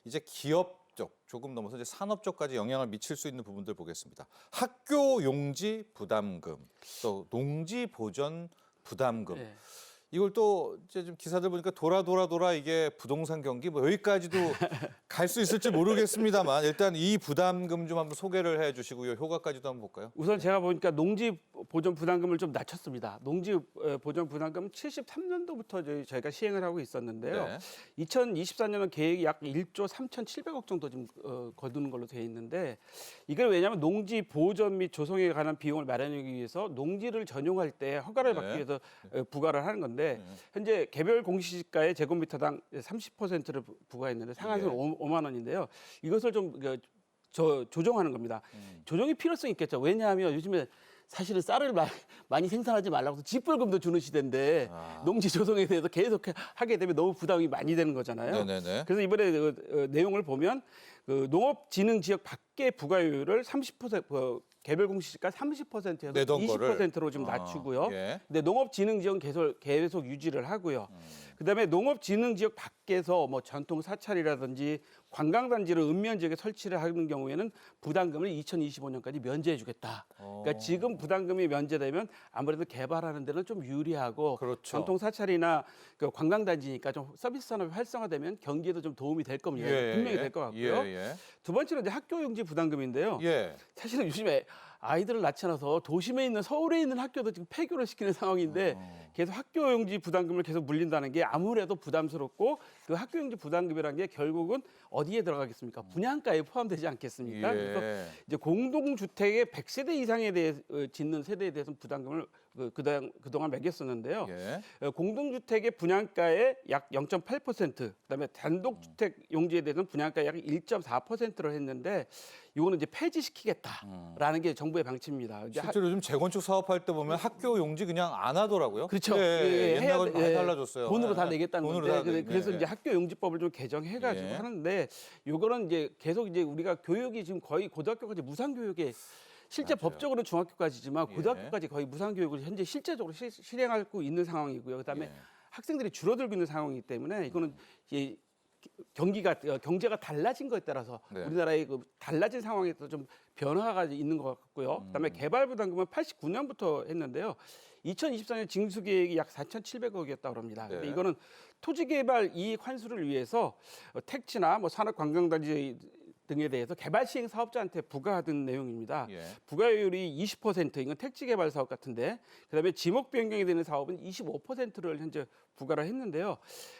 Speaker 1: 이제 기업 쪽 조금 넘어서 이제 산업 쪽까지 영향을 미칠 수 있는 부분들 보겠습니다. 학교 용지 부담금, 또 농지 보전 부담금.
Speaker 4: 네.
Speaker 1: 이걸 또 이제 좀 기사들 보니까 돌아 이게 부동산 경기 뭐 여기까지도 갈 수 있을지 모르겠습니다만 일단 이 부담금 좀 한번 소개를 해주시고요. 효과까지도 한번 볼까요?
Speaker 4: 우선 제가 보니까 농지 보전 부담금을 좀 낮췄습니다. 농지 보전 부담금 73년도부터 저희가 시행을 하고 있었는데요.
Speaker 1: 네.
Speaker 4: 2024년은 계획이 약 1조 3,700억 정도 좀 거두는 걸로 되어 있는데 이걸 왜냐하면 농지 보전 및 조성에 관한 비용을 마련하기 위해서 농지를 전용할 때 허가를 받기
Speaker 1: 네.
Speaker 4: 위해서 부과를 하는 건데 현재 개별 공시지가의 제곱미터당 30%를 부과했는데 상한선은 5만 원인데요. 이것을 좀 조정하는 겁니다. 조정이 필요성이 있겠죠. 왜냐하면 요즘에 사실은 쌀을 많이 생산하지 말라고 해서 직불금도 주는 시대인데 농지 조성에 대해서 계속 하게 되면 너무 부담이 많이 되는 거잖아요.
Speaker 1: 네네네.
Speaker 4: 그래서 이번에 내용을 보면 그 농업진흥지역 밖의 부가율을 30% 개별 공시지가 30%에서
Speaker 1: 내던 거를.
Speaker 4: 20%로 좀 낮추고요.
Speaker 1: 예.
Speaker 4: 근데 농업진흥지역은 계속 유지를 하고요. 그다음에 농업진흥지역 밖에서 뭐 전통 사찰이라든지 관광단지를 읍면 지역에 설치를 하는 경우에는 부담금을 2025년까지 면제해주겠다. 그러니까 지금 부담금이 면제되면 아무래도 개발하는 데는 좀 유리하고
Speaker 1: 그렇죠.
Speaker 4: 전통 사찰이나 그 관광단지니까 좀 서비스 산업이 활성화되면 경기에도 좀 도움이 될 겁니다. 분명히 될 것 같고요.
Speaker 1: 예.
Speaker 4: 두 번째는 이제 학교용지 부담금인데요.
Speaker 1: 예.
Speaker 4: 사실은 요즘에 아이들을 낳잖아서 도심에 있는 서울에 있는 학교도 지금 폐교를 시키는 상황인데 계속 학교용지 부담금을 계속 물린다는 게 아무래도 부담스럽고 그 학교용지 부담금이라는 게 결국은 어디에 들어가겠습니까? 분양가에 포함되지 않겠습니까?
Speaker 1: 예.
Speaker 4: 그래서 이제 공동주택의 100세대 이상에 대해 짓는 세대에 대해서는 부담금을 그동안 매겼었는데요.
Speaker 1: 예.
Speaker 4: 공동주택의 분양가의 약 0.8%, 그다음에 단독주택 용지에 대해서는 분양가 약 1.4%를 했는데 이거는 이제 폐지시키겠다라는 게 정부의 방침입니다. 이제
Speaker 1: 실제로 요즘 재건축 사업할 때 보면 학교 용지 그냥 안 하더라고요.
Speaker 4: 그렇죠.
Speaker 1: 옛날하고 많이 달라졌어요.
Speaker 4: 돈으로 다
Speaker 1: 예.
Speaker 4: 내겠다는
Speaker 1: 돈으로
Speaker 4: 건데
Speaker 1: 다 내-
Speaker 4: 그래서
Speaker 1: 네.
Speaker 4: 이제 학교 용지법을 좀 개정해가지고
Speaker 1: 예.
Speaker 4: 하는데 요거는 이제 계속 이제 우리가 교육이 지금 거의 고등학교까지 무상 교육에 실제
Speaker 1: 맞아요.
Speaker 4: 법적으로는 중학교까지지만
Speaker 1: 예.
Speaker 4: 고등학교까지 거의 무상 교육을 현재 실제적으로 실행하고 있는 상황이고요. 그다음에
Speaker 1: 예.
Speaker 4: 학생들이 줄어들고 있는 상황이기 때문에 이거는 이제 경제가 달라진 거에 따라서
Speaker 1: 네.
Speaker 4: 우리나라의 그 달라진 상황에서 좀 변화가 있는 것 같고요. 그다음에 개발 부담금은 89년부터 했는데요. 2024년 징수 계획이 약 4,700억이었다고 합니다. 근데
Speaker 1: 네.
Speaker 4: 이거는 토지 개발 이익 환수를 위해서 택지나 뭐 산업 관광단지 등에 대해서 개발 시행 사업자한테 부과하던 내용입니다.
Speaker 1: 예.
Speaker 4: 부과율이 20%, 이건 택지 개발 사업 같은데, 그다음에 지목 변경이 되는 사업은 25%를 현재 부과를 했는데요.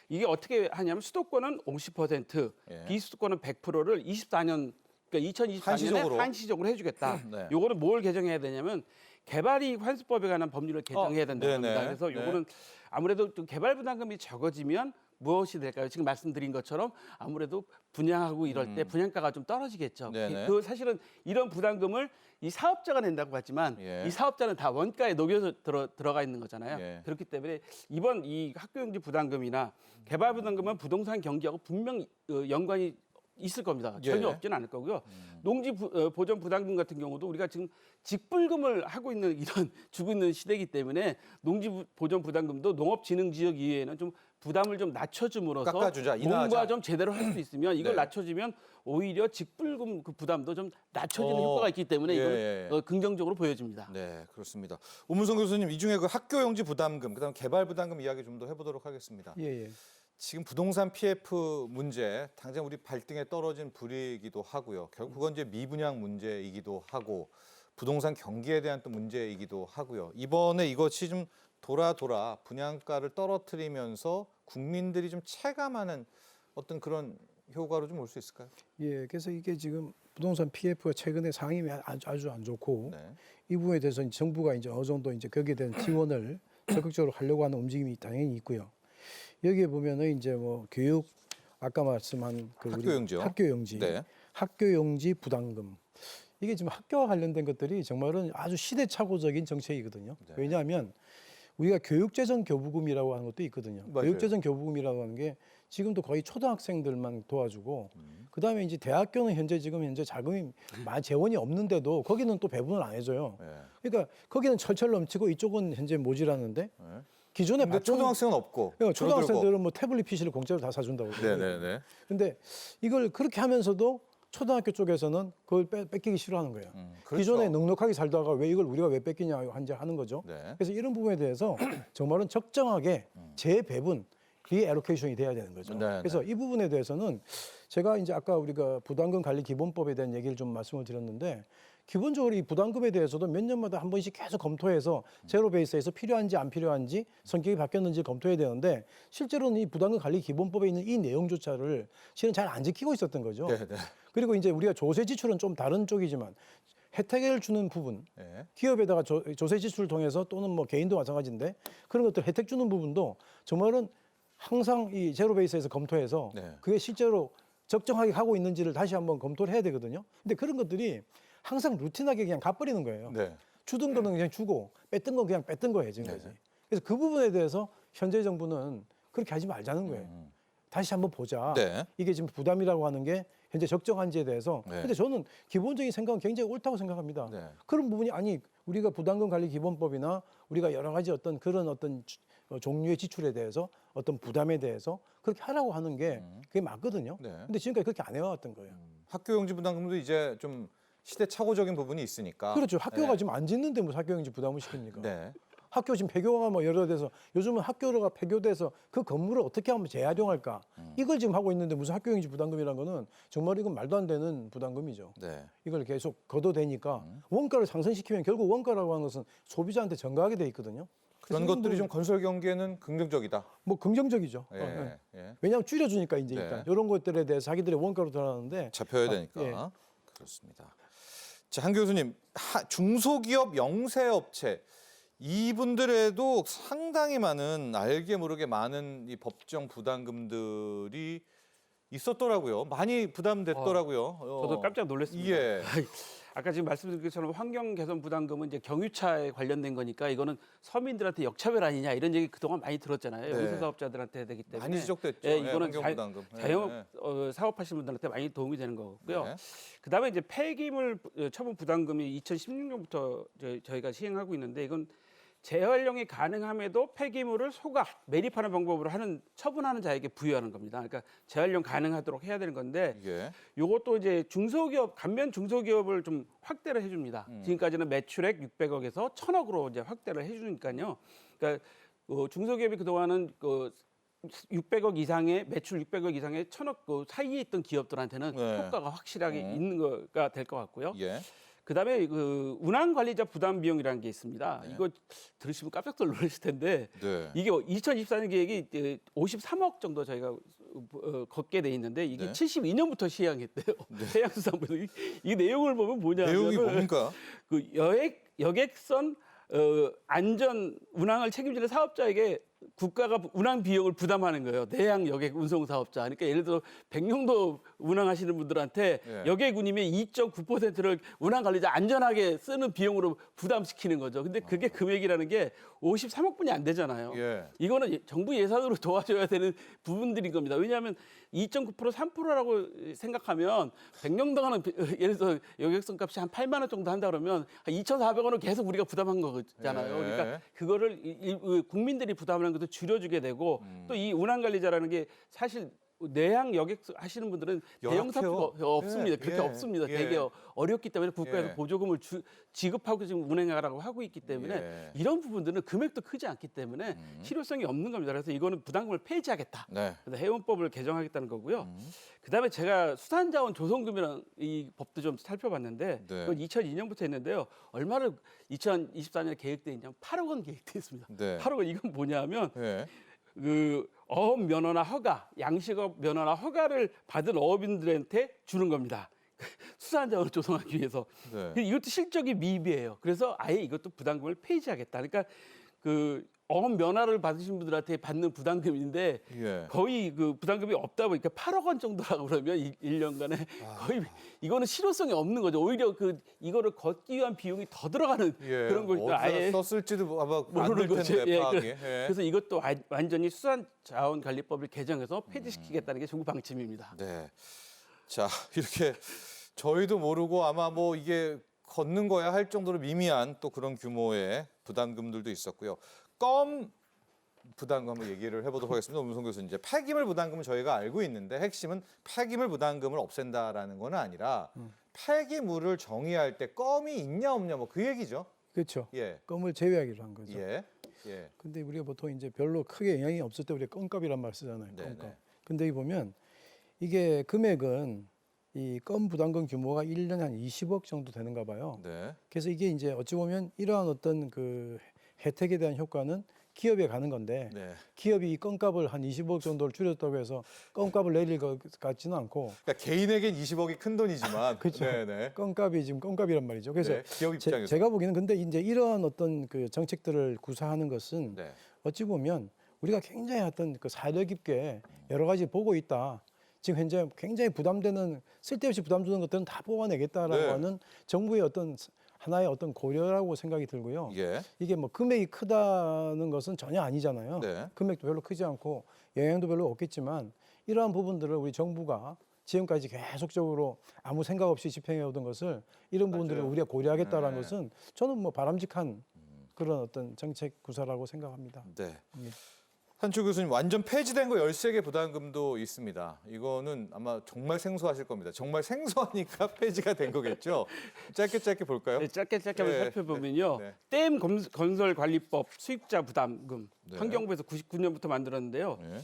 Speaker 4: 이게 어떻게 하냐면 수도권은 50%,
Speaker 1: 예.
Speaker 4: 비수도권은 100%를 24년, 그러니까 2024년에
Speaker 1: 한시적으로.
Speaker 4: 한시적으로 해주겠다.
Speaker 1: 네.
Speaker 4: 요거는 뭘 개정해야 되냐면 개발이익 환수법에 관한 법률을 개정해야 된다고
Speaker 1: 네네.
Speaker 4: 합니다. 그래서
Speaker 1: 네.
Speaker 4: 요거는 아무래도 좀 개발 부담금이 적어지면 무엇이 될까요? 지금 말씀드린 것처럼 아무래도 분양하고 이럴 때 분양가가 좀 떨어지겠죠.
Speaker 1: 네네.
Speaker 4: 그 사실은 이런 부담금을 이 사업자가 낸다고 하지만
Speaker 1: 예.
Speaker 4: 이 사업자는 다 원가에 녹여서 들어가 있는 거잖아요.
Speaker 1: 예.
Speaker 4: 그렇기 때문에 이번 이 학교용지 부담금이나 개발 부담금은 부동산 경기하고 분명히 연관이 있을 겁니다. 전혀
Speaker 1: 예.
Speaker 4: 없지는 않을 거고요. 농지 보전 부담금 같은 경우도 우리가 지금 직불금을 하고 있는 이런 주고 있는 시대이기 때문에 농지 보전 부담금도 농업진흥지역 이외에는 좀 부담을 좀 낮춰줌으로써
Speaker 1: 깎아주자, 인하하자.
Speaker 4: 뭔가 좀 제대로 할 수 있으면 이걸
Speaker 1: 네.
Speaker 4: 낮춰주면 오히려 직불금 그 부담도 좀 낮춰지는
Speaker 1: 어,
Speaker 4: 효과가 있기 때문에 이걸
Speaker 1: 예.
Speaker 4: 긍정적으로 보여집니다.
Speaker 1: 네, 그렇습니다. 오문성 교수님, 이 중에 그 학교 용지 부담금, 그다음 개발 부담금 이야기 좀 더 해보도록 하겠습니다.
Speaker 3: 예.
Speaker 1: 지금 부동산 PF 문제, 당장 우리 발등에 떨어진 불이기도 하고요. 결국 그건 이제 미분양 문제이기도 하고 부동산 경기에 대한 또 문제이기도 하고요. 이번에 이것이 좀 돌아 분양가를 떨어뜨리면서 국민들이 좀 체감하는 어떤 그런 효과로 좀 올 수 있을까요?
Speaker 3: 예, 그래서 이게 지금 부동산 PF가 최근에 상임이 아주 안 좋고
Speaker 1: 네.
Speaker 3: 이 부분에 대해서 정부가 이제 어느 정도 이제 거기에 대한 지원을 적극적으로 하려고 하는 움직임이 당연히 있고요. 여기에 보면은 이제 뭐 교육 아까 말씀한 그 우리
Speaker 1: 학교용지요?
Speaker 3: 학교용지,
Speaker 1: 네.
Speaker 3: 학교용지 부담금 이게 지금 학교와 관련된 것들이 정말은 아주 시대착오적인 정책이거든요.
Speaker 1: 네.
Speaker 3: 왜냐하면 우리가 교육재정 교부금이라고 하는 것도 있거든요.
Speaker 1: 맞아요.
Speaker 3: 교육재정 교부금이라고 하는 게 지금도 거의 초등학생들만 도와주고 그다음에 이제 대학교는 현재 자금이 재원이 없는데도 거기는 또 배분을 안 해줘요.
Speaker 1: 네.
Speaker 3: 그러니까 거기는 철철 넘치고 이쪽은 현재 모자라는데
Speaker 1: 네.
Speaker 3: 기존에
Speaker 1: 근데 초등학생은 없고
Speaker 3: 초등학생들은 뭐 태블릿 PC를 공짜로 다 사준다고.
Speaker 1: 네네네.
Speaker 3: 근데 이걸 그렇게 하면서도 초등학교 쪽에서는 그걸 뺏기기 싫어하는 거예요.
Speaker 1: 그렇죠.
Speaker 3: 기존에 넉넉하게 살다가 왜 이걸 우리가 왜 뺏기냐 하는 거죠.
Speaker 1: 네.
Speaker 3: 그래서 이런 부분에 대해서 정말은 적정하게 재배분, 리에로케이션이 돼야 되는 거죠.
Speaker 1: 네,
Speaker 3: 그래서 이 부분에 대해서는 제가 이제 아까 우리가 부담금 관리 기본법에 대한 얘기를 좀 말씀을 드렸는데 기본적으로 이 부담금에 대해서도 몇 년마다 한 번씩 계속 검토해서 제로 베이스에서 필요한지 안 필요한지 성격이 바뀌었는지 검토해야 되는데 실제로는 이 부담금 관리 기본법에 있는 이 내용조차를 실은 잘 안 지키고 있었던 거죠.
Speaker 1: 네, 네.
Speaker 3: 그리고 이제 우리가 조세 지출은 좀 다른 쪽이지만 혜택을 주는 부분,
Speaker 1: 네.
Speaker 3: 기업에다가 조세 지출을 통해서 또는 뭐 개인도 마찬가지인데 그런 것들 혜택 주는 부분도 정말은 항상 이 제로 베이스에서 검토해서
Speaker 1: 네.
Speaker 3: 그게 실제로 적정하게 하고 있는지를 다시 한번 검토를 해야 되거든요. 근데 그런 것들이 항상 루틴하게 그냥 가버리는 거예요.
Speaker 1: 네.
Speaker 3: 주던 거는 그냥 주고 뺐던 건 그냥 뺐던 거예요 지금까지.
Speaker 1: 네네.
Speaker 3: 그래서 그 부분에 대해서 현재 정부는 그렇게 하지 말자는 거예요. 다시 한번 보자.
Speaker 1: 네.
Speaker 3: 이게 지금 부담이라고 하는 게 현재 적정한지에 대해서.
Speaker 1: 네.
Speaker 3: 근데 저는 기본적인 생각은 굉장히 옳다고 생각합니다.
Speaker 1: 네.
Speaker 3: 그런 부분이 아니 우리가 부담금 관리 기본법이나 우리가 여러 가지 어떤 그런 어떤 종류의 지출에 대해서 어떤 부담에 대해서 그렇게 하라고 하는 게 그게 맞거든요.
Speaker 1: 네.
Speaker 3: 근데 지금까지 그렇게 안 해왔던 거예요.
Speaker 1: 학교용지 부담금도 이제 좀 시대착오적인 부분이 있으니까.
Speaker 3: 그렇죠. 학교가
Speaker 1: 네.
Speaker 3: 지금 안 짓는데 무슨 학교용지 부담을 시킵니까?
Speaker 1: 네.
Speaker 3: 학교 지금 폐교가 뭐 여러 데서 요즘은 학교가 폐교돼서 그 건물을 어떻게 하면 재활용할까 이걸 지금 하고 있는데 무슨 학교용지 부담금이라는 거는 정말 이건 말도 안 되는 부담금이죠.
Speaker 1: 네.
Speaker 3: 이걸 계속 걷어대니까 원가를 상승시키면 결국 원가라고 하는 것은 소비자한테 전가하게 돼 있거든요.
Speaker 1: 그런
Speaker 3: 그래서
Speaker 1: 것들이 좀 건설 경기에는 긍정적이다.
Speaker 3: 뭐 긍정적이죠.
Speaker 1: 예.
Speaker 3: 네.
Speaker 1: 예.
Speaker 3: 왜냐하면 줄여주니까 이제
Speaker 1: 네.
Speaker 3: 일단 이런 것들에 대해서 자기들의 원가로 들어가는데
Speaker 1: 잡혀야 되니까.
Speaker 3: 예.
Speaker 1: 그렇습니다. 자, 한 교수님, 중소기업 영세업체 이분들에도 상당히 많은 알게 모르게 많은 이 법정 부담금들이 있었더라고요. 많이 부담됐더라고요.
Speaker 4: 저도 깜짝 놀랐습니다.
Speaker 1: 예.
Speaker 4: 아까 지금 말씀드린 것처럼 환경 개선 부담금은 이제 경유차에 관련된 거니까 이거는 서민들한테 역차별 아니냐 이런 얘기 그동안 많이 들었잖아요.
Speaker 1: 네.
Speaker 4: 영세 사업자들한테 되기 때문에
Speaker 1: 많이 지적됐죠.
Speaker 4: 예, 이거는
Speaker 1: 환경 부담금.
Speaker 4: 자영 사업하시는 분들한테 많이 도움이 되는 거고요.
Speaker 1: 네.
Speaker 4: 그다음에 이제 폐기물 처분 부담금이 2016년부터 저희가 시행하고 있는데 이건 재활용이 가능함에도 폐기물을 소각, 매립하는 방법으로 처분하는 자에게 부여하는 겁니다. 그러니까 재활용 가능하도록 해야 되는 건데
Speaker 1: 이게
Speaker 4: 요것도 이제 중소기업 간면 중소기업을 좀 확대를 해줍니다. 지금까지는 매출액 600억에서 1,000억으로 이제 확대를 해주니까요. 그러니까 중소기업이 그동안은 600억 이상의 매출 600억 이상의 1,000억 그 사이에 있던 기업들한테는
Speaker 1: 네.
Speaker 4: 효과가 확실하게 있는 거가 될 것 같고요.
Speaker 1: 예.
Speaker 4: 그다음에 그 운항 관리자 부담 비용이라는 게 있습니다.
Speaker 1: 네.
Speaker 4: 이거 들으시면 깜짝 놀라실 텐데
Speaker 1: 네.
Speaker 4: 이게 2024년 계획이 53억 정도 저희가 걷게 돼 있는데 이게
Speaker 1: 네.
Speaker 4: 72년부터 시행했대요. 해양수산부에서 이 내용을 보면 뭐냐면
Speaker 1: 내용이 뭡니까?
Speaker 4: 그 여객선 안전 운항을 책임지는 사업자에게 국가가 운항 비용을 부담하는 거예요. 내양 여객 운송 사업자. 그러니까 예를 들어 백령도 운항하시는 분들한테
Speaker 1: 예.
Speaker 4: 여객 운임의 2.9%를 운항 관리자 안전하게 쓰는 비용으로 부담시키는 거죠. 근데 그게 금액이라는 게 53억뿐이 안 되잖아요.
Speaker 1: 예.
Speaker 4: 이거는 정부 예산으로 도와줘야 되는 부분들인 겁니다. 왜냐하면 2.9% 3%라고 생각하면 백령도가는 예를 들어 여객선 값이 한 8만 원 정도 한다 그러면 한 2,400원을 계속 우리가 부담한 거잖아요.
Speaker 1: 예.
Speaker 4: 그러니까 그거를 국민들이 부담하는 것도 줄여주게 되고 또 이 운항관리자라는 게 사실 내양 여객 하시는 분들은 대형
Speaker 1: 열악해요.
Speaker 4: 사표가 없습니다.
Speaker 1: 예,
Speaker 4: 그렇게
Speaker 1: 예,
Speaker 4: 없습니다.
Speaker 1: 예.
Speaker 4: 되게 어렵기 때문에 국가에서
Speaker 1: 예.
Speaker 4: 보조금을 지급하고 지금 운행하라고 하고 있기 때문에
Speaker 1: 예.
Speaker 4: 이런 부분들은 금액도 크지 않기 때문에 실효성이 없는 겁니다. 그래서 이거는 부담금을 폐지하겠다.
Speaker 1: 네.
Speaker 4: 그래서 해운법을 개정하겠다는 거고요. 그다음에 제가 수산자원 조성금이라는 이 법도 좀 살펴봤는데
Speaker 1: 네.
Speaker 4: 이건 2002년부터 했는데요. 얼마를 2024년에 계획돼 있냐면 8억 원 계획돼 있습니다.
Speaker 1: 네.
Speaker 4: 8억 원 이건 뭐냐면
Speaker 1: 예.
Speaker 4: 그 어업 면허나 허가, 양식업 면허나 허가를 받은 어업인들한테 주는 겁니다. 수산자원을 조성하기 위해서.
Speaker 1: 네.
Speaker 4: 근데 이것도 실적이 미비해요. 그래서 아예 이것도 부담금을 폐지하겠다. 그러니까 그 어업 면허를 받으신 분들한테 받는 부담금인데
Speaker 1: 예.
Speaker 4: 거의 그 부담금이 없다 보니까 8억 원 정도라고 그러면 1년간에 거의 이거는 실효성이 없는 거죠. 오히려 이거를 걷기 위한 비용이 더 들어가는
Speaker 1: 예.
Speaker 4: 그런 거니까
Speaker 1: 어디다
Speaker 4: 아예
Speaker 1: 썼을지도 아마
Speaker 4: 모르는
Speaker 1: 안될
Speaker 4: 거죠.
Speaker 1: 텐데
Speaker 4: 예,
Speaker 1: 파악이.
Speaker 4: 그래-
Speaker 1: 예.
Speaker 4: 그래서 이것도 완전히 수산자원관리법을 개정해서 폐지시키겠다는 게 정부 방침입니다.
Speaker 1: 네. 자, 이렇게 저희도 모르고 아마 뭐 이게 걷는 거야 할 정도로 미미한 또 그런 규모의 부담금들도 있었고요. 껌 부담금 한번 얘기를 해보도록 하겠습니다. 엄문성 교수님, 이제 폐기물 부담금은 저희가 알고 있는데 핵심은 폐기물 부담금을 없앤다라는 건 아니라 폐기물을 정의할 때 껌이 있냐 없냐 뭐 그 얘기죠.
Speaker 3: 그렇죠.
Speaker 1: 예,
Speaker 3: 껌을 제외하기로 한 거죠.
Speaker 1: 예, 예.
Speaker 3: 근데 우리가 보통 이제 별로 크게 영향이 없을 때 우리가 껌값이란 말 쓰잖아요.
Speaker 1: 네,
Speaker 3: 껌값.
Speaker 1: 네.
Speaker 3: 근데 여기 보면 이게 금액은 이 껌 부담금 규모가 1년에 한 20억 정도 되는가 봐요.
Speaker 1: 네,
Speaker 3: 그래서 이게 이제 어찌 보면 이러한 어떤 그 혜택에 대한 효과는 기업에 가는 건데
Speaker 1: 네.
Speaker 3: 기업이 이 껌값을 한 20억 정도를 줄였다고 해서 껌값을 내릴 것 같지는 않고
Speaker 1: 그러니까 개인에겐 20억이 큰 돈이지만,
Speaker 3: 그렇죠.
Speaker 1: 네, 네.
Speaker 3: 껌값이 지금 껌값이란 말이죠. 그래서
Speaker 1: 네, 기업 입장에서,
Speaker 3: 제가 보기에는 근데 이제 이러한 어떤 그 정책들을 구사하는 것은
Speaker 1: 네,
Speaker 3: 어찌 보면 우리가 굉장히 어떤 그 사려 깊게 여러 가지 보고 있다. 지금 현재 굉장히 부담되는 쓸데없이 부담 주는 것들은 다 뽑아내겠다라고
Speaker 1: 네.
Speaker 3: 하는 정부의 어떤 하나의 어떤 고려라고 생각이 들고요.
Speaker 1: 예.
Speaker 3: 이게 뭐 금액이 크다는 것은 전혀 아니잖아요.
Speaker 1: 네.
Speaker 3: 금액도 별로 크지 않고 영향도 별로 없겠지만 이러한 부분들을 우리 정부가 지금까지 계속적으로 아무 생각 없이 집행해 오던 것을 이런 부분들을
Speaker 1: 맞아요.
Speaker 3: 우리가 고려하겠다라는
Speaker 1: 네.
Speaker 3: 것은 저는 뭐 바람직한 그런 어떤 정책 구사라고 생각합니다.
Speaker 1: 네.
Speaker 3: 예.
Speaker 1: 한주 교수님 완전 폐지된 거 13개 부담금도 있습니다. 이거는 아마 정말 생소하실 겁니다. 정말 생소하니까 폐지가 된 거겠죠. 짧게 볼까요?
Speaker 4: 네, 짧게 한번
Speaker 1: 네.
Speaker 4: 살펴보면요.
Speaker 1: 네.
Speaker 4: 댐 건설관리법 수입자 부담금
Speaker 1: 네.
Speaker 4: 환경부에서 99년부터 만들었는데요.
Speaker 1: 네.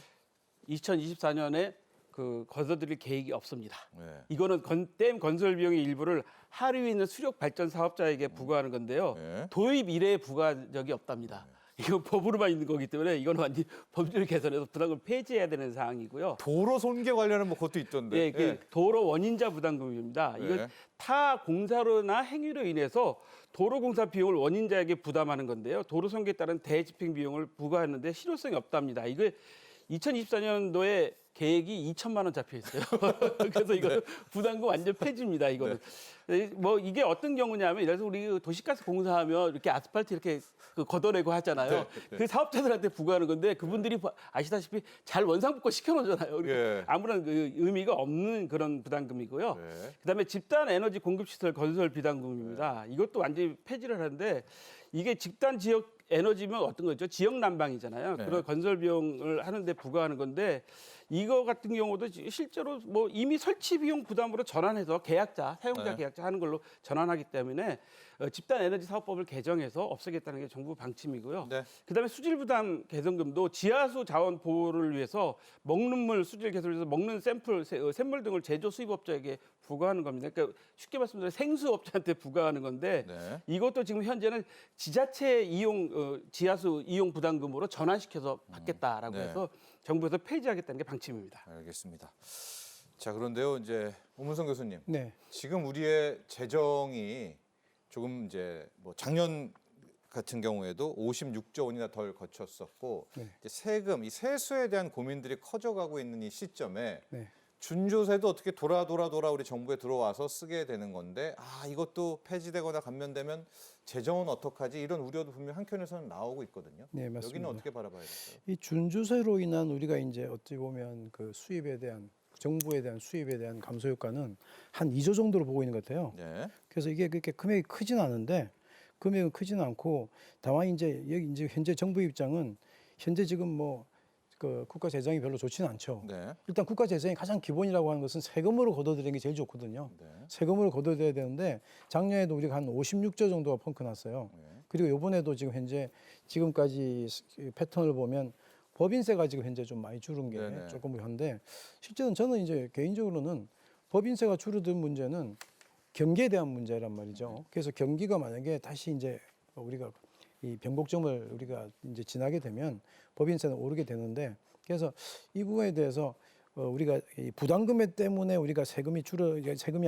Speaker 4: 2024년에 그 거둬들일 계획이 없습니다.
Speaker 1: 네.
Speaker 4: 이거는 댐 건설 비용의 일부를 하류에 있는 수력 발전 사업자에게 부과하는 건데요.
Speaker 1: 네.
Speaker 4: 도입 이래에 부과한 적이 없답니다. 이건 법으로만 있는 거기 때문에 이건 완전 법률 개선해서 부담금 폐지해야 되는 사항이고요.
Speaker 1: 도로 손괴 관련한 뭐 그것도 있던데.
Speaker 4: 네, 그 도로 원인자 부담금입니다.
Speaker 1: 네.
Speaker 4: 이거 타 공사로나 행위로 인해서 도로 공사 비용을 원인자에게 부담하는 건데요. 도로 손괴에 따른 대집행 비용을 부과하는데 실효성이 없답니다. 이거 2024년도에 계획이 2천만 원 잡혀 있어요. 그래서 이거
Speaker 1: 네.
Speaker 4: 부담금 완전 폐지입니다. 이거는 뭐 이게 어떤 경우냐면 이래서 우리 도시가스 공사하면 이렇게 아스팔트 이렇게 그 걷어내고 하잖아요.
Speaker 1: 네.
Speaker 4: 그 사업자들한테 부과하는 건데 그분들이 아시다시피 잘 원상복구 시켜놓잖아요. 그러니까
Speaker 1: 예.
Speaker 4: 아무런 그 의미가 없는 그런 부담금이고요.
Speaker 1: 네.
Speaker 4: 그다음에 집단 에너지 공급시설 건설 비담금입니다. 이것도 완전히 폐지를 하는데 이게 집단 지역 에너지면 어떤 거죠? 지역 난방이잖아요.
Speaker 1: 네.
Speaker 4: 그런 건설 비용을 하는데 부과하는 건데 이거 같은 경우도 실제로 뭐 이미 설치 비용 부담으로 전환해서 계약자, 사용자
Speaker 1: 네.
Speaker 4: 계약자 하는 걸로 전환하기 때문에 집단 에너지 사업법을 개정해서 없애겠다는 게 정부 방침이고요.
Speaker 1: 네.
Speaker 4: 그다음에 수질 부담 개선금도 지하수 자원 보호를 위해서 먹는 물 수질 개선을 위해서 먹는 샘플, 샘물 등을 제조 수입업자에게 부과하는 겁니다. 그러니까 쉽게 말씀드려 생수업자한테 부과하는 건데
Speaker 1: 네.
Speaker 4: 이것도 지금 현재는 지자체 이용 지하수 이용 부담금으로 전환시켜서 받겠다라고
Speaker 1: 네.
Speaker 4: 해서 정부에서 폐지하겠다는 게 방침입니다.
Speaker 1: 알겠습니다. 자, 그런데요. 이제 오문성 교수님.
Speaker 3: 네.
Speaker 1: 지금 우리의 재정이 조금 이제 뭐 작년 같은 경우에도 56조 원이나 덜 거쳤었고
Speaker 3: 네.
Speaker 1: 이제 세금, 이 세수에 대한 고민들이 커져가고 있는 이 시점에
Speaker 3: 네.
Speaker 1: 준조세도 어떻게 돌아 우리 정부에 들어와서 쓰게 되는 건데 이것도 폐지되거나 감면되면 재정은 어떡하지 이런 우려도 분명 한켠에서는 나오고 있거든요.
Speaker 3: 네, 맞습니다.
Speaker 1: 여기는 어떻게 바라봐야겠어요?
Speaker 3: 이 준주세로 인한 우리가 이제 어찌 보면 그 수입에 대한 정부에 대한 수입에 대한 감소 효과는 한 2조 정도로 보고 있는 것 같아요.
Speaker 1: 네.
Speaker 3: 그래서 이게 그렇게 금액이 크진 않은데 금액은 크지는 않고 다만 이제 여기 이제 현재 정부 입장은 현재 지금 뭐 그 국가 재정이 별로 좋지는 않죠.
Speaker 1: 네.
Speaker 3: 일단 국가 재정의 가장 기본이라고 하는 것은 세금으로 걷어들이는 게 제일 좋거든요.
Speaker 1: 네.
Speaker 3: 세금으로 걷어들여야 되는데 작년에도 우리가 한 56조 정도가 펑크 났어요.
Speaker 1: 네.
Speaker 3: 그리고 이번에도 지금 현재 지금까지 패턴을 보면 법인세가 지금 현재 좀 많이 줄은 게
Speaker 1: 네네.
Speaker 3: 조금 한데 실제는 저는 이제 개인적으로는 법인세가 줄어든 문제는 경기에 대한 문제란 말이죠. 그래서 경기가 만약에 다시 이제 우리가 이 변곡점을 우리가 이제 지나게 되면 법인세는 오르게 되는데 그래서 이 부분에 대해서 우리가 이 부담금에 때문에 우리가 세금이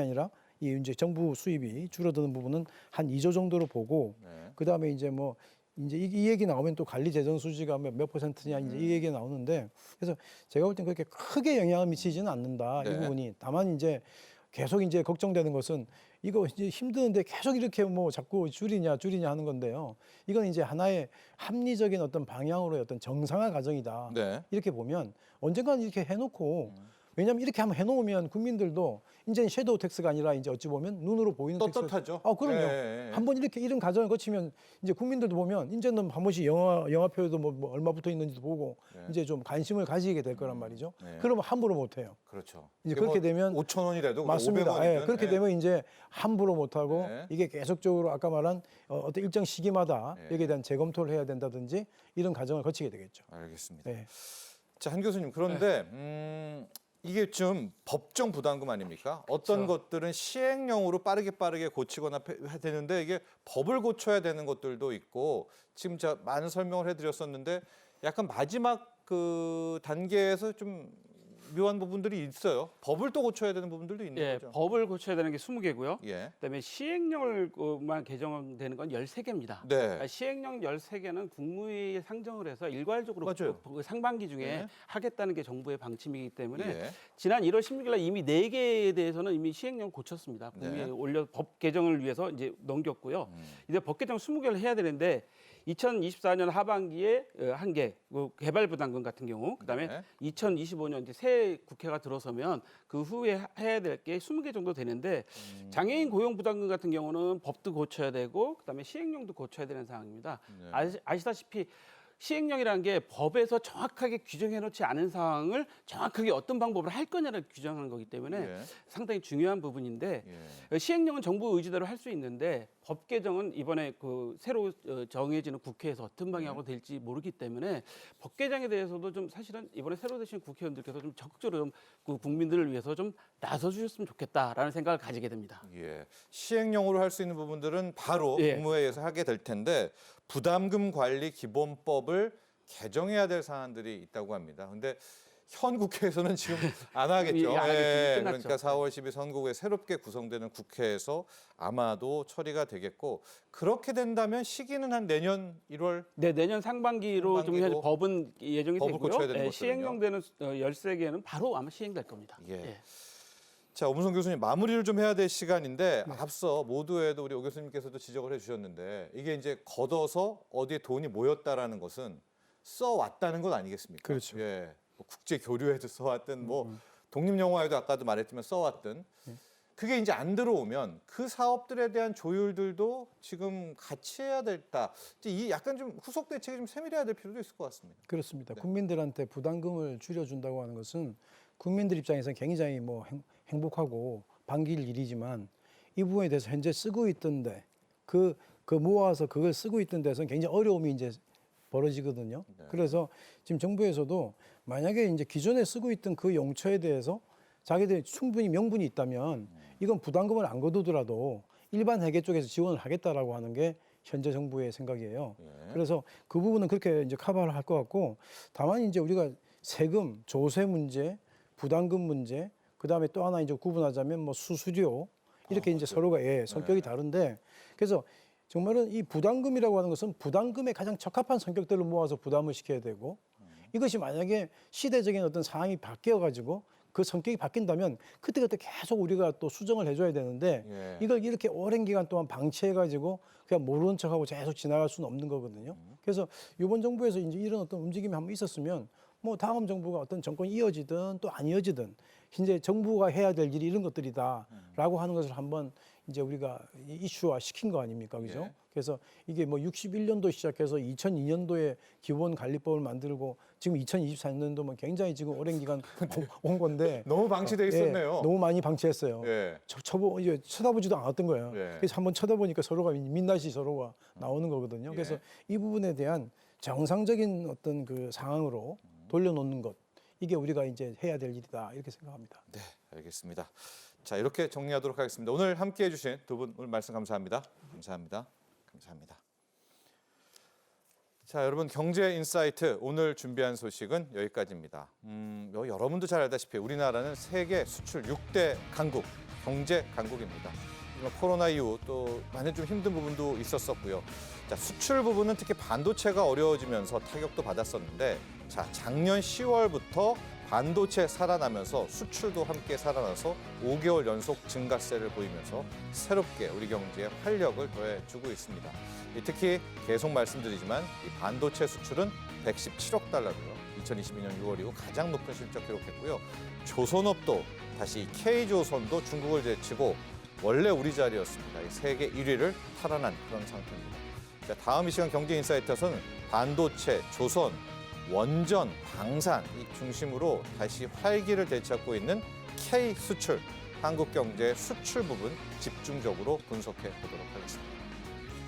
Speaker 3: 아니라 이 이제 정부 수입이 줄어드는 부분은 한 2조 정도로 보고
Speaker 1: 네.
Speaker 3: 그다음에 이제 뭐 이제 이 얘기 나오면 또 관리 재정 수지가 몇 퍼센트냐 이제 이 얘기가 나오는데 그래서 제가 볼 땐 그렇게 크게 영향을 미치지는 않는다
Speaker 1: 네.
Speaker 3: 이 부분이 다만 이제 계속 이제 걱정되는 것은 이거 이제 힘드는데 계속 이렇게 뭐 자꾸 줄이냐 하는 건데요. 이건 이제 하나의 합리적인 어떤 방향으로의 어떤 정상화 과정이다.
Speaker 1: 네.
Speaker 3: 이렇게 보면 언젠가는 이렇게 해놓고 왜냐하면 이렇게 한번 해놓으면 국민들도 이제 섀도우 텍스가 아니라 이제 어찌 보면 눈으로 보이는
Speaker 1: 떳떳하죠.
Speaker 3: 그럼요.
Speaker 1: 예.
Speaker 3: 한번 이렇게 이런 과정을 거치면 이제 국민들도 보면 이제는 한 번씩 영화표에도 뭐 얼마 붙어 있는지도 보고
Speaker 1: 네.
Speaker 3: 이제 좀 관심을 가지게 될 거란 말이죠.
Speaker 1: 네.
Speaker 3: 그러면 함부로 못 해요.
Speaker 1: 그렇죠.
Speaker 3: 이제
Speaker 1: 그게
Speaker 3: 그렇게
Speaker 1: 뭐
Speaker 3: 되면
Speaker 1: 5,000원이라도
Speaker 3: 맞습니다.
Speaker 1: 500원이든
Speaker 3: 예, 그렇게 되면 이제 함부로 못 하고
Speaker 1: 네.
Speaker 3: 이게 계속적으로 아까 말한 어떤 일정 시기마다
Speaker 1: 네.
Speaker 3: 여기에 대한 재검토를 해야 된다든지 이런 과정을 거치게 되겠죠.
Speaker 1: 알겠습니다.
Speaker 3: 네.
Speaker 1: 자, 한 교수님 그런데 이게 좀 법정 부담금 아닙니까? 어떤
Speaker 4: 그렇죠.
Speaker 1: 것들은 시행령으로 빠르게 고치거나 해야 되는데 이게 법을 고쳐야 되는 것들도 있고 지금 제가 많은 설명을 해드렸었는데 약간 마지막 그 단계에서 좀 묘한 부분들이 있어요. 법을 또 고쳐야 되는 부분들도 있는
Speaker 4: 예,
Speaker 1: 거죠.
Speaker 4: 법을 고쳐야 되는 게 20개고요.
Speaker 1: 예.
Speaker 4: 그다음에 시행령을만 개정되는 건 13개입니다.
Speaker 1: 네.
Speaker 4: 시행령 13개는 국무회의에 상정을 해서 일괄적으로
Speaker 1: 맞아요.
Speaker 4: 그 상반기 중에
Speaker 1: 네.
Speaker 4: 하겠다는 게 정부의 방침이기 때문에
Speaker 1: 예.
Speaker 4: 지난 1월 16일 날 이미 4개에 대해서는 이미 시행령 고쳤습니다. 국무회의에
Speaker 1: 네.
Speaker 4: 올려 법 개정을 위해서 이제 넘겼고요. 이제 법 개정 20개를 해야 되는데 2024년 하반기에 1개, 개발 부담금 같은 경우, 그다음에
Speaker 1: 네.
Speaker 4: 2025년 이제 새 국회가 들어서면 그 후에 해야 될 게 20개 정도 되는데 장애인 고용 부담금 같은 경우는 법도 고쳐야 되고 그다음에 시행령도 고쳐야 되는 상황입니다.
Speaker 1: 네.
Speaker 4: 아시다시피 시행령이라는 게 법에서 정확하게 규정해 놓지 않은 상황을 정확하게 어떤 방법으로 할 거냐를 규정하는 거기 때문에
Speaker 1: 예.
Speaker 4: 상당히 중요한 부분인데
Speaker 1: 예.
Speaker 4: 시행령은 정부 의지대로 할 수 있는데 법 개정은 이번에 그 새로 정해지는 국회에서 어떤 방향으로 될지 모르기 때문에 법 개정에 대해서도 좀 사실은 이번에 새로 되신 국회의원들께서 좀 적극적으로 좀 그 국민들을 위해서 좀 나서 주셨으면 좋겠다라는 생각을 가지게 됩니다.
Speaker 1: 예. 시행령으로 할 수 있는 부분들은 바로
Speaker 4: 예.
Speaker 1: 국무회의에서 하게 될 텐데 부담금 관리 기본법을 개정해야 될 사안들이 있다고 합니다. 근데 현 국회에서는 지금 안 하겠죠.
Speaker 4: 예, 안 하겠죠. 끝났죠.
Speaker 1: 그러니까 4월 10일 선거구에 새롭게 구성되는 국회에서 아마도 처리가 되겠고 그렇게 된다면 시기는 한 내년 1월
Speaker 4: 네, 내년 상반기로 좀
Speaker 1: 상반기로
Speaker 4: 법은 예정이
Speaker 1: 법을
Speaker 4: 되고요.
Speaker 1: 고쳐야 되는 것들은요?
Speaker 4: 시행령되는 13개는 바로 아마 시행될 겁니다.
Speaker 1: 예. 자, 오문성 교수님 마무리를 좀 해야 될 시간인데
Speaker 3: 네.
Speaker 1: 앞서 모두에도 우리 오 교수님께서도 지적을 해주셨는데 이게 이제 걷어서 어디에 돈이 모였다라는 것은 써왔다는 것 아니겠습니까?
Speaker 3: 그렇죠.
Speaker 1: 예, 뭐 국제 교류에도 써왔든 뭐 독립 영화에도 아까도 말했지만 써왔든 그게 이제 안 들어오면 그 사업들에 대한 조율들도 지금 같이 해야 됐다. 이제 이 약간 좀 후속 대책이 좀 세밀해야 될 필요도 있을 것 같습니다.
Speaker 3: 그렇습니다.
Speaker 1: 네.
Speaker 3: 국민들한테 부담금을 줄여준다고 하는 것은 국민들 입장에서는 굉장히 뭐 행복하고 반길 일이지만 이 부분에 대해서 현재 쓰고 있던데 그 모아서 그걸 쓰고 있던 데서는 굉장히 어려움이 이제 벌어지거든요.
Speaker 1: 네.
Speaker 3: 그래서 지금 정부에서도 만약에 이제 기존에 쓰고 있던 그 용처에 대해서 자기들이 충분히 명분이 있다면 이건 부담금을 안 거두더라도 일반 회계 쪽에서 지원을 하겠다라고 하는 게 현재 정부의 생각이에요.
Speaker 1: 예.
Speaker 3: 그래서 그 부분은 그렇게 이제 커버를 할 것 같고 다만 이제 우리가 세금, 조세 문제, 부담금 문제, 그 다음에 또 하나 이제 구분하자면 뭐 수수료 이렇게 이제 서로가 성격이 다른데 그래서 정말은 이 부담금이라고 하는 것은 부담금에 가장 적합한 성격들을 모아서 부담을 시켜야 되고 이것이 만약에 시대적인 어떤 상황이 바뀌어 가지고 그 성격이 바뀐다면 그때그때 계속 우리가 또 수정을 해줘야 되는데
Speaker 1: 예.
Speaker 3: 이걸 이렇게 오랜 기간 동안 방치해 가지고 그냥 모르는 척하고 계속 지나갈 수는 없는 거거든요. 그래서 이번 정부에서 이제 이런 어떤 움직임이 한번 있었으면 뭐 다음 정부가 어떤 정권이 이어지든 또 안 이어지든 이제 정부가 해야 될 일이 이런 것들이다라고 하는 것을 한번 이제 우리가 이슈화 시킨 거 아닙니까, 그죠?
Speaker 1: 예.
Speaker 3: 그래서 이게 뭐 61년도 시작해서 2002년도에 기본관리법을 만들고 지금 2024년도면 굉장히 지금 오랜 기간 온 건데
Speaker 1: 너무 방치돼 있었네요.
Speaker 3: 예, 너무 많이 방치했어요.
Speaker 1: 예.
Speaker 3: 이제 쳐다보지도 않았던 거예요.
Speaker 1: 예.
Speaker 3: 그래서 한번 쳐다보니까 서로가 민낯이 서로가 나오는 거거든요. 그래서
Speaker 1: 예.
Speaker 3: 이 부분에 대한 정상적인 어떤 그 상황으로 돌려놓는 것 이게 우리가 이제 해야 될 일이다 이렇게 생각합니다.
Speaker 1: 네, 알겠습니다. 자, 이렇게 정리하도록 하겠습니다. 오늘 함께해 주신 두 분 오늘 말씀 감사합니다. 감사합니다. 감사합니다. 자, 여러분 경제 인사이트 오늘 준비한 소식은 여기까지입니다. 여러분도 잘 알다시피 우리나라는 세계 수출 6대 강국, 경제 강국입니다. 코로나 이후 또 많은 좀 힘든 부분도 있었었고요. 자, 수출 부분은 특히 반도체가 어려워지면서 타격도 받았었는데 자, 작년 10월부터 반도체 살아나면서 수출도 함께 살아나서 5개월 연속 증가세를 보이면서 새롭게 우리 경제에 활력을 더해주고 있습니다. 특히 계속 말씀드리지만 이 반도체 수출은 117억 달러고요. 2022년 6월 이후 가장 높은 실적 기록했고요. 조선업도 다시 K조선도 중국을 제치고 원래 우리 자리였습니다. 이 세계 1위를 탈환한 그런 상태입니다. 자, 다음 이 시간 경제 인사이트에서는 반도체, 조선, 원전, 방산 이 중심으로 다시 활기를 되찾고 있는 K 수출, 한국 경제의 수출 부분 집중적으로 분석해 보도록 하겠습니다.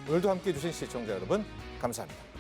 Speaker 1: 오늘도 함께해 주신 시청자 여러분 감사합니다.